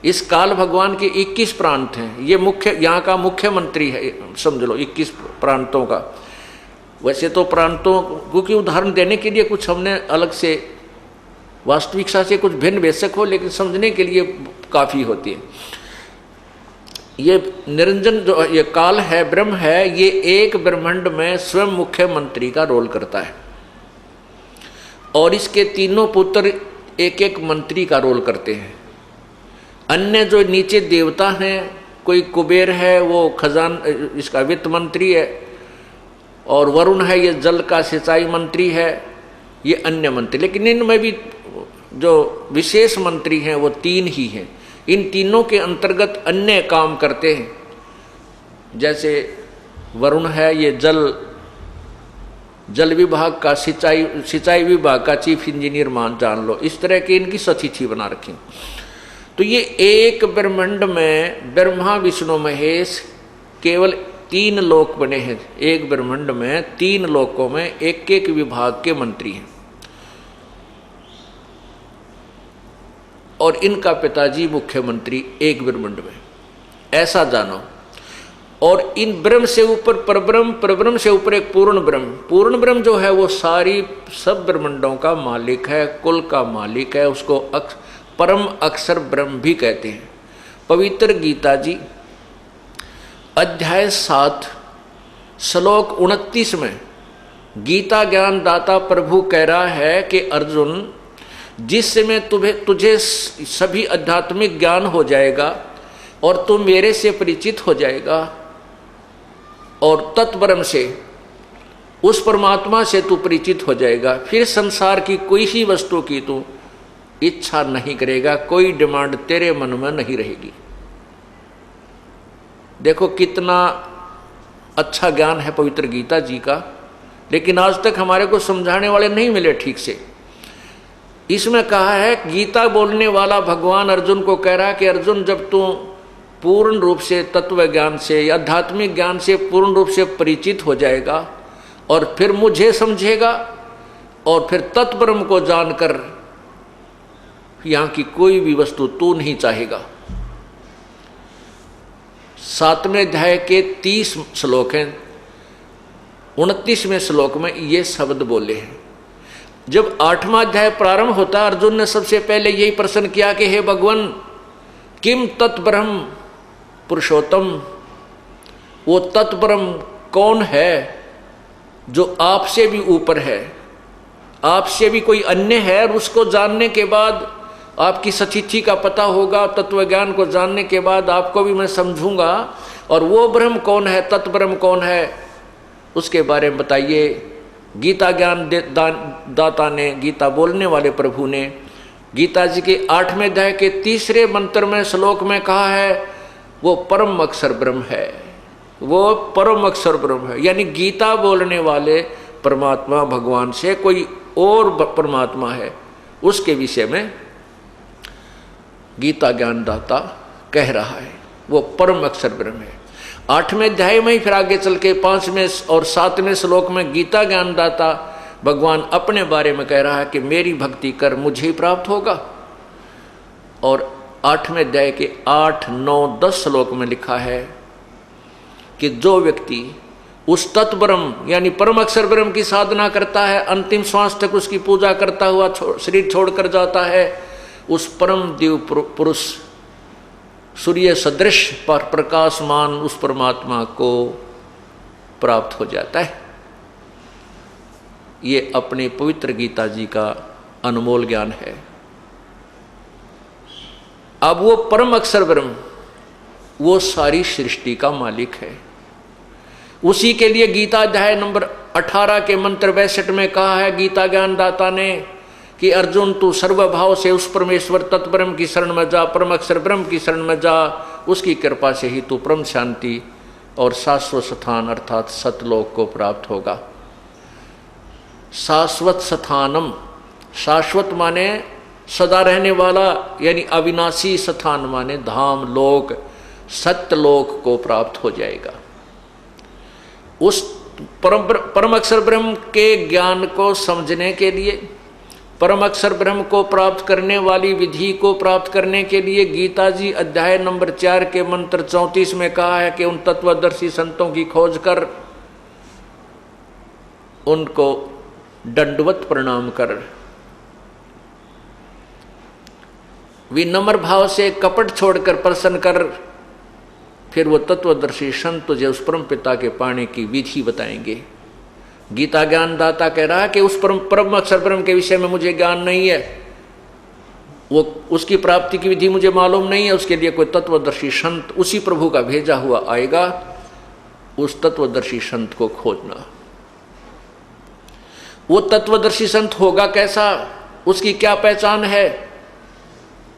इस काल भगवान के 21 प्रांत हैं। ये मुख्य, यहाँ का मुख्यमंत्री है, समझ लो 21 प्रांतों का। वैसे तो प्रांतों, क्योंकि उदाहरण देने के लिए कुछ हमने अलग से, वास्तविकता से कुछ भिन्न बेशक हो, लेकिन समझने के लिए काफ़ी होती है। ये निरंजन जो ये काल है, ब्रह्म है, ये एक ब्रह्मांड में स्वयं मुख्यमंत्री का रोल करता है, और इसके तीनों पुत्र एक एक मंत्री का रोल करते हैं। अन्य जो नीचे देवता हैं, कोई कुबेर है, वो खजान इसका वित्त मंत्री है, और वरुण है, ये जल का सिंचाई मंत्री है, ये अन्य मंत्री। लेकिन इनमें भी जो विशेष मंत्री हैं वो 3 ही हैं। इन तीनों के अंतर्गत अन्य काम करते हैं। जैसे वरुण है, ये जल विभाग का, सिंचाई विभाग का चीफ इंजीनियर जान लो। इस तरह की इनकी सतिथि बना रखी। तो ये एक ब्रह्मांड में ब्रह्मा विष्णु महेश केवल 3 लोक बने हैं। एक ब्रह्मांड में 3 लोकों में एक एक विभाग के मंत्री हैं, और इनका पिताजी मुख्यमंत्री एक ब्रह्मांड में, ऐसा जानो। और इन ब्रह्म से ऊपर परब्रह्म, परब्रह्म से ऊपर एक पूर्ण ब्रह्म। पूर्ण ब्रह्म जो है वो सारी सब ब्रह्मांडों का मालिक है, कुल का मालिक है। उसको परम अक्षर ब्रह्म भी कहते हैं। पवित्र गीता जी अध्याय 7 श्लोक 29 में गीता ज्ञान दाता प्रभु कह रहा है कि अर्जुन, जिस समय तुझे सभी आध्यात्मिक ज्ञान हो जाएगा और तू मेरे से परिचित हो जाएगा, और तत्ब्रह्म से, उस परमात्मा से तू परिचित हो जाएगा, फिर संसार की कोई ही वस्तु की तू इच्छा नहीं करेगा, कोई डिमांड तेरे मन में नहीं रहेगी। देखो कितना अच्छा ज्ञान है पवित्र गीता जी का, लेकिन आज तक हमारे को समझाने वाले नहीं मिले ठीक से। इसमें कहा है, गीता बोलने वाला भगवान अर्जुन को कह रहा है कि अर्जुन, जब तू पूर्ण रूप से तत्व ज्ञान से या आध्यात्मिक ज्ञान से पूर्ण रूप से परिचित हो जाएगा और फिर मुझे समझेगा और फिर तत्ब्रह्म को जानकर यहाँ की कोई भी वस्तु तू नहीं चाहेगा। 7वें अध्याय के 30 श्लोक हैं। 29वें श्लोक में ये शब्द बोले हैं। जब 8वां अध्याय प्रारंभ होता, अर्जुन ने सबसे पहले यही प्रश्न किया कि हे भगवान, किम तत्ब्रह्म पुरुषोत्तम, वो तत्ब्रह्म कौन है जो आपसे भी ऊपर है, आपसे भी कोई अन्य है, और उसको जानने के बाद आपकी सतिथि का पता होगा। तत्व ज्ञान को जानने के बाद आपको भी मैं समझूंगा, और वो ब्रह्म कौन है, तत्ब्रह्म कौन है, उसके बारे में बताइए। गीता ज्ञान दाता ने, गीता बोलने वाले प्रभु ने गीता जी के 8वें अध्याय के 3रे मंत्र में श्लोक में कहा है, वो परम अक्षर ब्रह्म है, वो परम अक्षर ब्रह्म है। यानी गीता बोलने वाले परमात्मा भगवान से कोई और परमात्मा है, उसके विषय में गीता ज्ञानदाता कह रहा है, वो परम अक्षर ब्रह्म है। 8वें अध्याय में ही फिर आगे चल के 5वें और 7वें श्लोक में गीता ज्ञानदाता भगवान अपने बारे में कह रहा है कि मेरी भक्ति कर, मुझे ही प्राप्त होगा। और 8वें अध्याय के 8, 9, 10 श्लोक में लिखा है कि जो व्यक्ति उस तत्व ब्रह्म यानी परम अक्षर ब्रह्म की साधना करता है, अंतिम श्वास तक उसकी पूजा करता हुआ शरीर छोड़कर जाता है, उस परम दिव्य पुरुष सूर्य सदृश पर प्रकाशमान उस परमात्मा को प्राप्त हो जाता है। ये अपने पवित्र गीता जी का अनमोल ज्ञान है। अब वो परम अक्षर ब्रह्म वो सारी सृष्टि का मालिक है। उसी के लिए गीता अध्याय नंबर 18 के मंत्र 62 में कहा है गीता ज्ञानदाता ने कि अर्जुन तू सर्वभाव से उस परमेश्वर तत्व ब्रह्म की शरण में जा, परम अक्षर ब्रह्म की शरण में जा, उसकी कृपा से ही तू परम शांति और शाश्वत स्थान अर्थात सतलोक को प्राप्त होगा। शाश्वत स्थानम, शाश्वत माने सदा रहने वाला यानी अविनाशी, स्थान माने धाम, लोक, सत्यलोक को प्राप्त हो जाएगा। उस परम अक्षर ब्रह्म के ज्ञान को समझने के लिए, परम अक्षर ब्रह्म को प्राप्त करने वाली विधि को प्राप्त करने के लिए गीता जी अध्याय नंबर 4 के मंत्र 34 में कहा है कि उन तत्वदर्शी संतों की खोज कर उनको दंडवत प्रणाम कर, विनम्र भाव से कपट छोड़कर प्रसन्न कर, फिर वो तत्वदर्शी संत तुझे उस परम पिता के पाने की विधि बताएंगे। गीता ज्ञानदाता कह रहा है कि उस परम अक्षर ब्रह्म के विषय में मुझे ज्ञान नहीं है, वो उसकी प्राप्ति की विधि मुझे मालूम नहीं है, उसके लिए कोई तत्वदर्शी संत उसी प्रभु का भेजा हुआ आएगा, उस तत्वदर्शी संत को खोजना। वो तत्वदर्शी संत होगा कैसा, उसकी क्या पहचान है?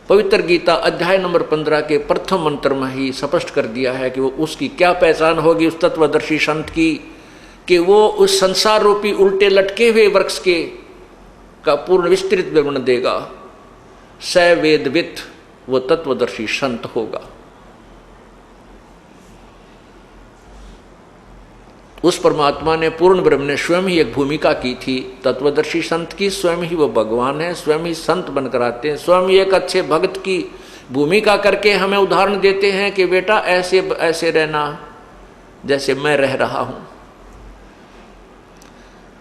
पवित्र गीता अध्याय नंबर 15 के प्रथम मंत्र में ही स्पष्ट कर दिया है कि वो उसकी क्या पहचान होगी उस तत्वदर्शी संत की, कि वो उस संसार रूपी उल्टे लटके हुए वृक्ष के का पूर्ण विस्तृत विवरण देगा। स वेदवित वो तत्वदर्शी संत होगा। उस परमात्मा ने, पूर्ण ब्रह्म ने स्वयं ही एक भूमिका की थी तत्वदर्शी संत की। स्वयं ही वो भगवान है, स्वयं ही संत बनकर आते हैं, स्वयं ही एक अच्छे भक्त की भूमिका करके हमें उदाहरण देते हैं कि बेटा ऐसे ऐसे रहना जैसे मैं रह रहा हूं।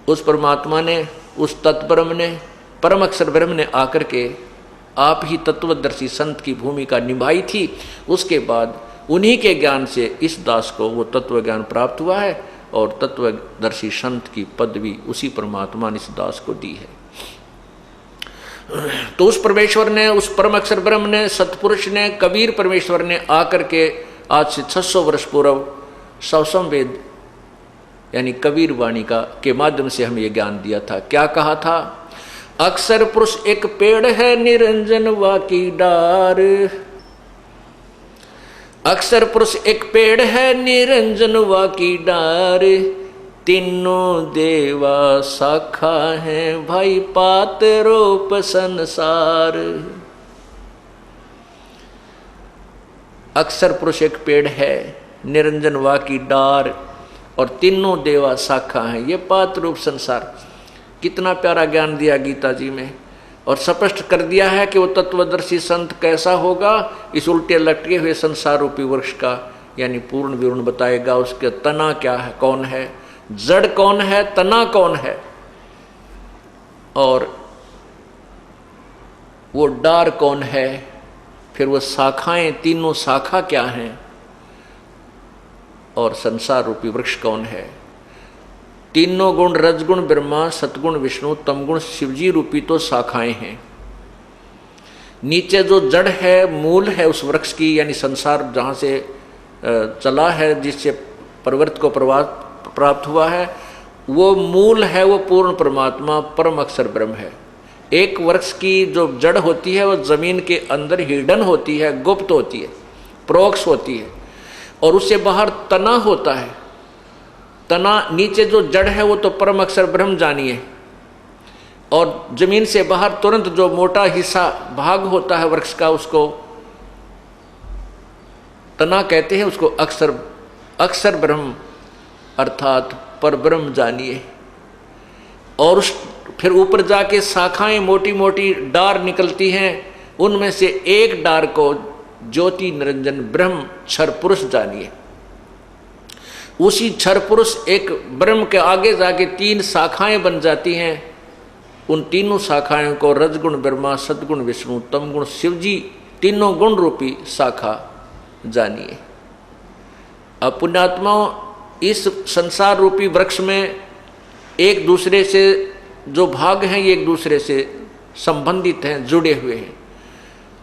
उस परमात्मा ने, उस तत्ब्रह्म ने, परम अक्षर ब्रह्म ने आकर के आप ही तत्वदर्शी संत की भूमिका निभाई थी। उसके बाद उन्हीं के ज्ञान से इस दास को वो तत्व ज्ञान प्राप्त हुआ है और तत्वदर्शी संत की पदवी उसी परमात्मा ने इस दास को दी है। तो उस परमेश्वर ने, उस परम अक्षर ब्रह्म ने, सतपुरुष ने, कबीर परमेश्वर ने आकर के आज से 600 वर्ष पूर्व सवसम वेद यानी कबीर वाणी का के माध्यम से हमें यह ज्ञान दिया था। क्या कहा था? अक्षर पुरुष एक पेड़ है निरंजन वाकी डार, अक्षर पुरुष एक पेड़ है निरंजन वाकी डार, तीनों देवा शाखा है भाई पात रूप संसार। अक्षर पुरुष एक पेड़ है, निरंजन वाकी डार और तीनों देवा शाखा है, ये पात रूप संसार। कितना प्यारा ज्ञान दिया गीता जी में, और स्पष्ट कर दिया है कि वो तत्वदर्शी संत कैसा होगा। इस उल्टे लटके हुए संसार रूपी वृक्ष का यानी पूर्ण विवरण बताएगा। उसके तना क्या है, कौन है, जड़ कौन है, तना कौन है, और वो डार कौन है, फिर वो शाखाएं, तीनों शाखा क्या हैं, और संसार रूपी वृक्ष कौन है। तीनों गुण, रजगुण ब्रह्मा, सतगुण विष्णु, तमगुण शिवजी रूपी तो शाखाएं हैं। नीचे जो जड़ है, मूल है उस वृक्ष की, यानी संसार जहाँ से चला है, जिससे प्रवृत्त को प्राप्त हुआ है, वो मूल है, वो पूर्ण परमात्मा परम अक्षर ब्रह्म है। एक वृक्ष की जो जड़ होती है वो जमीन के अंदर हिडन होती है, गुप्त होती है, प्रोक्ष होती है, और उससे बाहर तना होता है। तना नीचे जो जड़ है वो तो परम अक्षर ब्रह्म जानिए, और जमीन से बाहर तुरंत जो मोटा हिस्सा भाग होता है वृक्ष का, उसको तना कहते हैं, उसको अक्षर ब्रह्म अर्थात पर ब्रह्म जानिए। और फिर ऊपर जाके शाखाएं, मोटी मोटी डार निकलती हैं, उनमें से एक डार को ज्योति निरंजन ब्रह्म क्षर पुरुष जानिए। उसी क्षर पुरुष एक ब्रह्म के आगे जाके 3 शाखाएं बन जाती हैं। उन तीनों शाखाओं को रजगुण ब्रह्मा, सदगुण विष्णु, तमगुण शिवजी, तीनों गुण रूपी शाखा जानिए। अब पुण्यात्माओं, इस संसार रूपी वृक्ष में एक दूसरे से जो भाग हैं ये एक दूसरे से संबंधित हैं, जुड़े हुए हैं।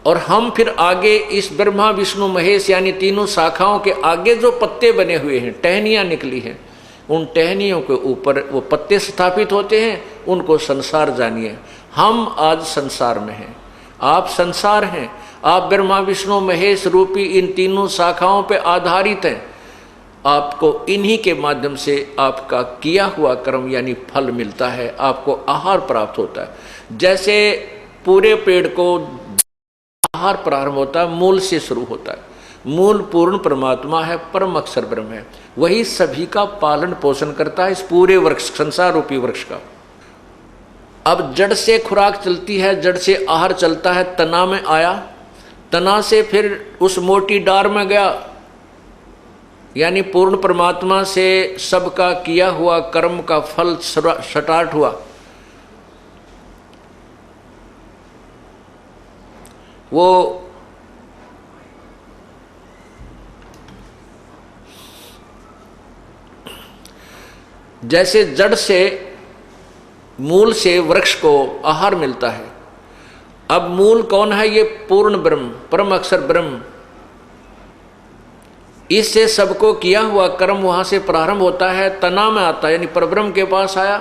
और हम फिर आगे इस ब्रह्मा विष्णु महेश यानी तीनों शाखाओं के आगे जो पत्ते बने हुए हैं, टहनियाँ निकली हैं, उन टहनियों के ऊपर वो पत्ते स्थापित होते हैं, उनको संसार जानिए। हम आज संसार में हैं, आप संसार हैं, आप ब्रह्मा विष्णु महेश रूपी इन तीनों शाखाओं पे आधारित हैं। आपको इन्हीं के माध्यम से आपका किया हुआ कर्म यानी फल मिलता है, आपको आहार प्राप्त होता है। जैसे पूरे पेड़ को आहार प्रारंभ होता है, मूल से शुरू होता है। मूल पूर्ण परमात्मा है, परम अक्षर ब्रह्म है, वही सभी का पालन पोषण करता है इस पूरे वृक्ष, संसार रूपी वृक्ष का। अब जड़ से खुराक चलती है, जड़ से आहार चलता है, तना में आया, तना से फिर उस मोटी डार में गया, यानी पूर्ण परमात्मा से सबका किया हुआ कर्म का फल स्टार्ट हुआ। वो जैसे जड़ से मूल से वृक्ष को आहार मिलता है। अब मूल कौन है? ये पूर्ण ब्रह्म, परम अक्षर ब्रह्म। इससे सबको किया हुआ कर्म वहां से प्रारंभ होता है, तना में आता है यानी परब्रह्म के पास आया,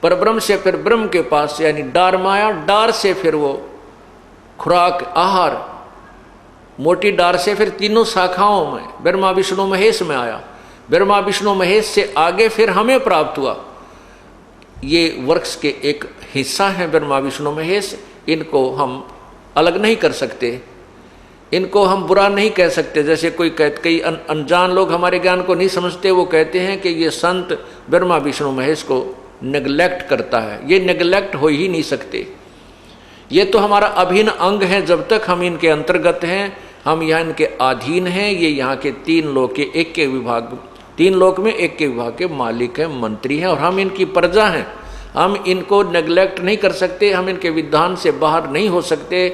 परब्रह्म से फिर ब्रह्म के पास यानी डार में आया, डार से फिर वो खुराक आहार, मोटी डार से फिर तीनों शाखाओं में ब्रह्मा विष्णु महेश में आया, ब्रह्मा विष्णु महेश से आगे फिर हमें प्राप्त हुआ। ये वृक्ष के एक हिस्सा है ब्रह्मा विष्णु महेश, इनको हम अलग नहीं कर सकते, इनको हम बुरा नहीं कह सकते। जैसे कई अनजान लोग हमारे ज्ञान को नहीं समझते, वो कहते हैं कि ये संत ब्रह्मा विष्णु महेश को नेग्लेक्ट करता है। ये नेग्लेक्ट हो ही नहीं सकते, ये तो हमारा अभिन्न अंग है। जब तक हम इनके अंतर्गत हैं, हम यहाँ इनके अधीन हैं। ये यहाँ के 3 लोक के एक के विभाग, 3 लोक में एक के विभाग के मालिक हैं, मंत्री हैं, और हम इनकी प्रजा हैं। हम इनको नेग्लेक्ट नहीं कर सकते, हम इनके विधान से बाहर नहीं हो सकते,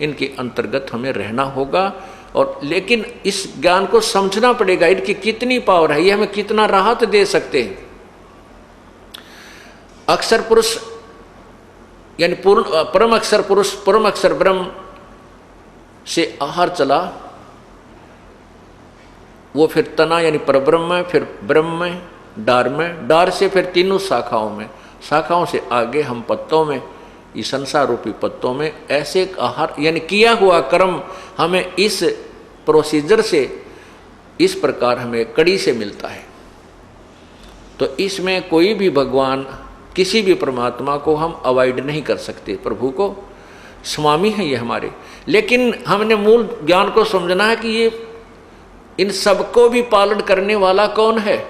इनके अंतर्गत हमें रहना होगा। और लेकिन इस ज्ञान को समझना पड़ेगा, इनकी कितनी पावर है, ये हमें कितना राहत दे सकते हैं। अक्षर पुरुष यानी पूर्ण परम अक्षर पुरुष, परम अक्षर ब्रह्म से आहार चला, वो फिर तना यानी परब्रह्म में, फिर ब्रह्म में, डार से फिर तीनों शाखाओं में, शाखाओं से आगे हम पत्तों में, इस संसार रूपी पत्तों में ऐसे आहार यानी किया हुआ कर्म हमें इस प्रोसीजर से, इस प्रकार हमें कड़ी से मिलता है। तो इसमें कोई भी भगवान, किसी भी परमात्मा को हम अवॉइड नहीं कर सकते। प्रभु को स्वामी है ये हमारे, लेकिन हमने मूल ज्ञान को समझना है कि ये इन सबको भी पालन करने वाला कौन है,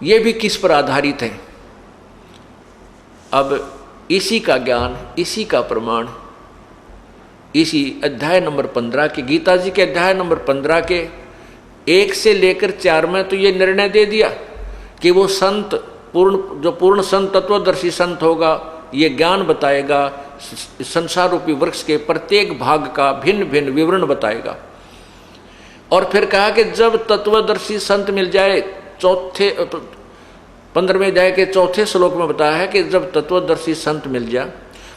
ये भी किस पर आधारित है। अब इसी का ज्ञान, इसी का प्रमाण इसी अध्याय नंबर 15 के, गीता जी के अध्याय नंबर 15 के 1 से लेकर 4 में तो ये निर्णय दे दिया कि वो संत पूर्ण, जो पूर्ण संत तत्वदर्शी संत होगा, ये ज्ञान बताएगा, संसार रूपी वृक्ष के प्रत्येक भाग का भिन्न भिन्न विवरण बताएगा। और फिर कहा कि जब तत्वदर्शी संत मिल जाए, 15वें अध्याय के 4थे श्लोक में बताया है कि जब तत्वदर्शी संत मिल जाए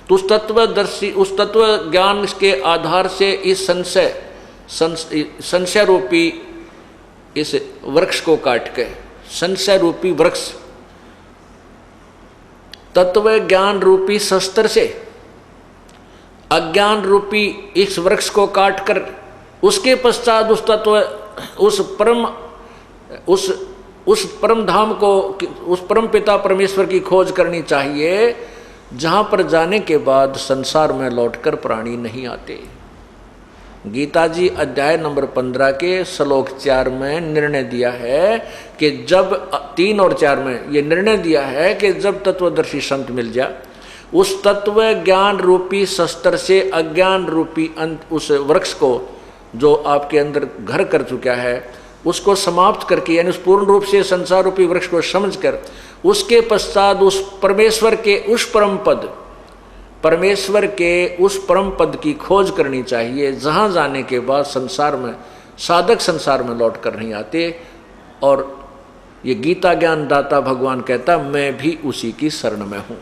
तो उस तत्व ज्ञान के आधार से इस संशय रूपी इस वृक्ष को काट के, संशय रूपी वृक्ष तत्व ज्ञान रूपी शस्त्र से अज्ञान रूपी इस वृक्ष को काटकर उसके पश्चात उस तत्व, उस परम धाम को, उस परम पिता परमेश्वर की खोज करनी चाहिए, जहां पर जाने के बाद संसार में लौटकर प्राणी नहीं आते। गीता जी अध्याय नंबर 15 के श्लोक 4 में निर्णय दिया है कि जब 3 और 4 में ये निर्णय दिया है कि जब तत्वदर्शी संत मिल जाए उस तत्व ज्ञान रूपी शस्त्र से अज्ञान रूपी उस वृक्ष को जो आपके अंदर घर कर चुका है उसको समाप्त करके, यानी उस पूर्ण रूप से संसार रूपी वृक्ष को समझकर उसके पश्चात उस परमेश्वर के उस परम पद, परमेश्वर के उस परम पद की खोज करनी चाहिए, जहाँ जाने के बाद संसार में साधक संसार में लौट कर नहीं आते। और ये गीता ज्ञान दाता भगवान कहता मैं भी उसी की शरण में हूं।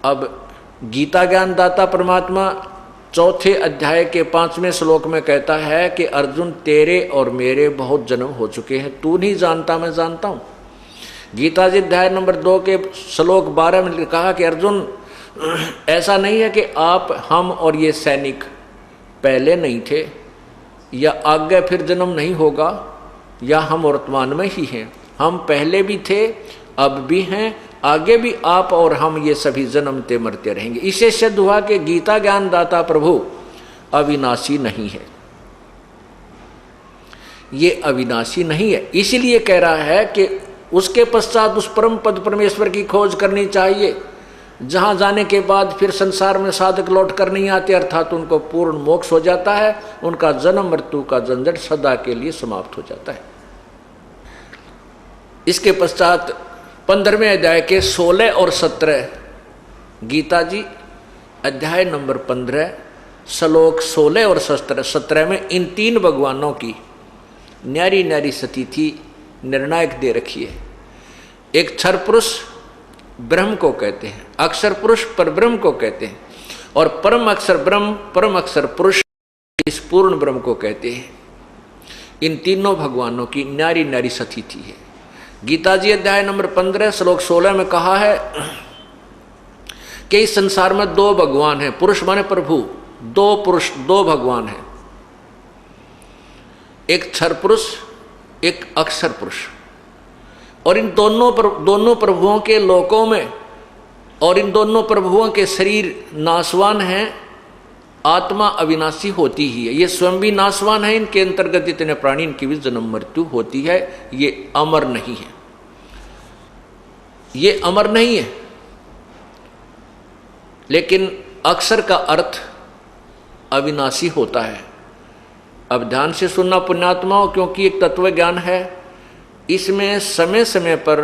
अब गीता ज्ञान दाता परमात्मा चौथे अध्याय के 5वें श्लोक में कहता है कि अर्जुन तेरे और मेरे बहुत जन्म हो चुके हैं, तू नहीं जानता मैं जानता हूं। गीता जी अध्याय नंबर 2 के श्लोक 12 में कहा कि अर्जुन ऐसा नहीं है कि आप, हम और ये सैनिक पहले नहीं थे या आगे फिर जन्म नहीं होगा, या हम वर्तमान में ही हैं। हम पहले भी थे, अब भी हैं, आगे भी आप और हम ये सभी जन्मते मरते रहेंगे। इसे सिद्ध हुआ कि गीता ज्ञान दाता प्रभु अविनाशी नहीं है, ये अविनाशी नहीं है। इसीलिए कह रहा है कि उसके पश्चात उस परम पद परमेश्वर की खोज करनी चाहिए, जहां जाने के बाद फिर संसार में साधक लौट कर नहीं आते, अर्थात उनको पूर्ण मोक्ष हो जाता है, उनका जन्म मृत्यु का झंझट सदा के लिए समाप्त हो जाता है। इसके पश्चात 15वें अध्याय के 16 और 17 गीता जी अध्याय नंबर 15 श्लोक 16 और 17 में इन तीन भगवानों की न्यारी न्यारी स्थिति निर्णायक दे रखी है। एक क्षर पुरुष ब्रह्म को कहते हैं, अक्षर पुरुष पर ब्रह्म को कहते हैं, और परम अक्षर ब्रह्म, परम अक्षर पुरुष इस पूर्ण ब्रह्म को कहते हैं। इन तीनों भगवानों की न्यारी न्यारी स्थिति है। गीता जी अध्याय नंबर 15 श्लोक 16 में कहा है कि इस संसार में दो भगवान हैं, पुरुष माने प्रभु, दो पुरुष, दो भगवान हैं, एक क्षर पुरुष, एक अक्षर पुरुष। और इन दोनों प्रभुओं के लोकों में और इन दोनों प्रभुओं के शरीर नाशवान हैं, आत्मा अविनाशी होती ही है। ये स्वयं भी नाशवान है, इनके अंतर्गत जितने प्राणी इनकी भी जन्म मृत्यु होती है। ये अमर नहीं है, ये अमर नहीं है। लेकिन अक्षर का अर्थ अविनाशी होता है। अब ध्यान से सुनना पुण्यात्माओं, क्योंकि एक तत्व ज्ञान है, इसमें समय समय पर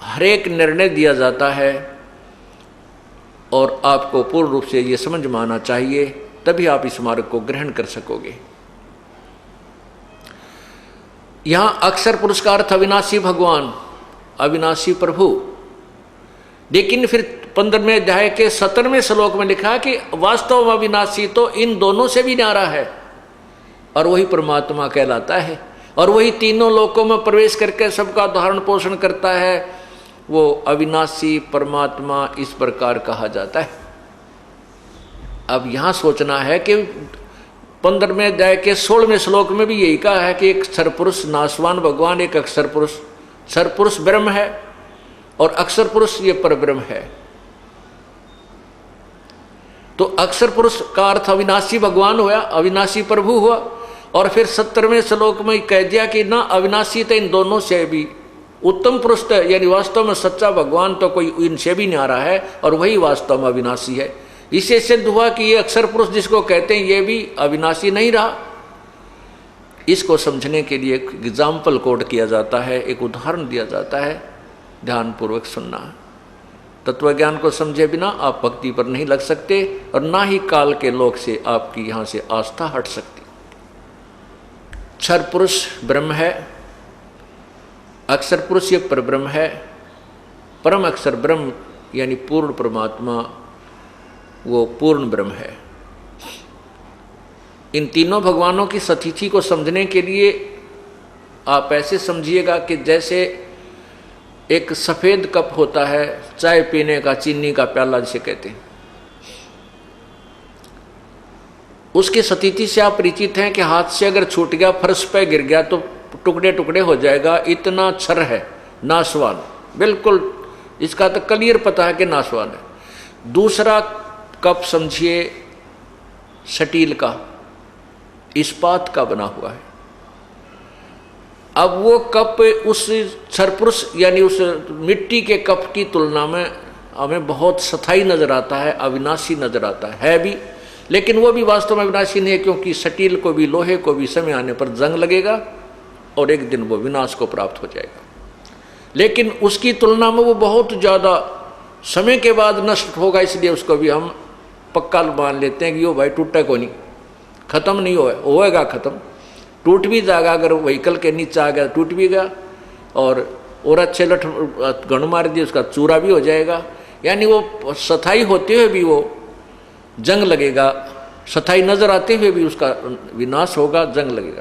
हरेक निर्णय दिया जाता है और आपको पूर्ण रूप से ये समझ में आना चाहिए, तभी आप इस मार्ग को ग्रहण कर सकोगे। यहां अक्षर पुरुष का अर्थ अविनाशी भगवान, अविनाशी प्रभु। लेकिन फिर 15वें अध्याय के 17वें श्लोक में लिखा कि वास्तव में अविनाशी तो इन दोनों से भी न्यारा है, और वही परमात्मा कहलाता है, और वही तीनों लोकों में प्रवेश करके सबका धारण पोषण करता है। वो अविनाशी परमात्मा इस प्रकार कहा जाता है। अब यहां सोचना है कि 15वें अध्याय के 16वें श्लोक में भी यही कहा है कि एक क्षर पुरुष नाशवान भगवान, एक अक्षर पुरुष, क्षर पुरुष ब्रह्म है और अक्षर पुरुष ये परब्रह्म है। तो अक्षर पुरुष का अर्थ अविनाशी भगवान हुआ, अविनाशी प्रभु हुआ। और फिर 17वें श्लोक में कह दिया कि ना अविनाशी तो इन दोनों से भी उत्तम पुरुष तो, यानी वास्तव में सच्चा भगवान तो कोई इनसे भी न्यारा है, और वही वास्तव में अविनाशी है। इससे सिद्ध हुआ कि ये अक्षर पुरुष जिसको कहते हैं ये भी अविनाशी नहीं रहा। इसको समझने के लिए एक एग्जाम्पल कोट किया जाता है, एक उदाहरण दिया जाता है, ध्यानपूर्वक सुनना। तत्व ज्ञान को समझे बिना आप भक्ति पर नहीं लग सकते, और ना ही काल के लोक से आपकी यहाँ से आस्था हट सकती। क्षर पुरुष ब्रह्म है, अक्षर पुरुष ये परब्रह्म है, परम अक्षर ब्रह्म यानी पूर्ण परमात्मा वो पूर्ण ब्रह्म है। इन तीनों भगवानों की स्थिति को समझने के लिए आप ऐसे समझिएगा कि जैसे एक सफेद कप होता है चाय पीने का, चीनी का प्याला जिसे कहते हैं, उसकी स्थिति से आप परिचित हैं कि हाथ से अगर छूट गया, फर्श पे गिर गया तो टुकड़े टुकड़े हो जाएगा, इतना क्षर है, नाशवान, बिल्कुल इसका तो क्लियर पता है कि नाशवान है। दूसरा कप समझिए स्टील का, इस्पात का बना हुआ है, अब वो कप उस सरपुरुष यानी उस मिट्टी के कप की तुलना में हमें बहुत स्थायी नजर आता है, अविनाशी नजर आता है भी, लेकिन वो भी वास्तव में अविनाशी नहीं है, क्योंकि स्टील को भी, लोहे को भी समय आने पर जंग लगेगा और एक दिन वो विनाश को प्राप्त हो जाएगा। लेकिन उसकी तुलना में वो बहुत ज़्यादा समय के बाद नष्ट होगा, इसलिए उसको भी हम पक्का मान लेते हैं कि वो भाई टूटा को नहीं, खत्म नहीं होएगा खत्म, टूट भी जाएगा, अगर व्हीकल के नीचे आ गया टूट भी गया, और अच्छे लठ गण मार दिए उसका चूरा भी हो जाएगा। यानी वो स्थायी होते हुए भी वो जंग लगेगा, स्थायी नजर आते हुए भी उसका विनाश होगा, जंग लगेगा।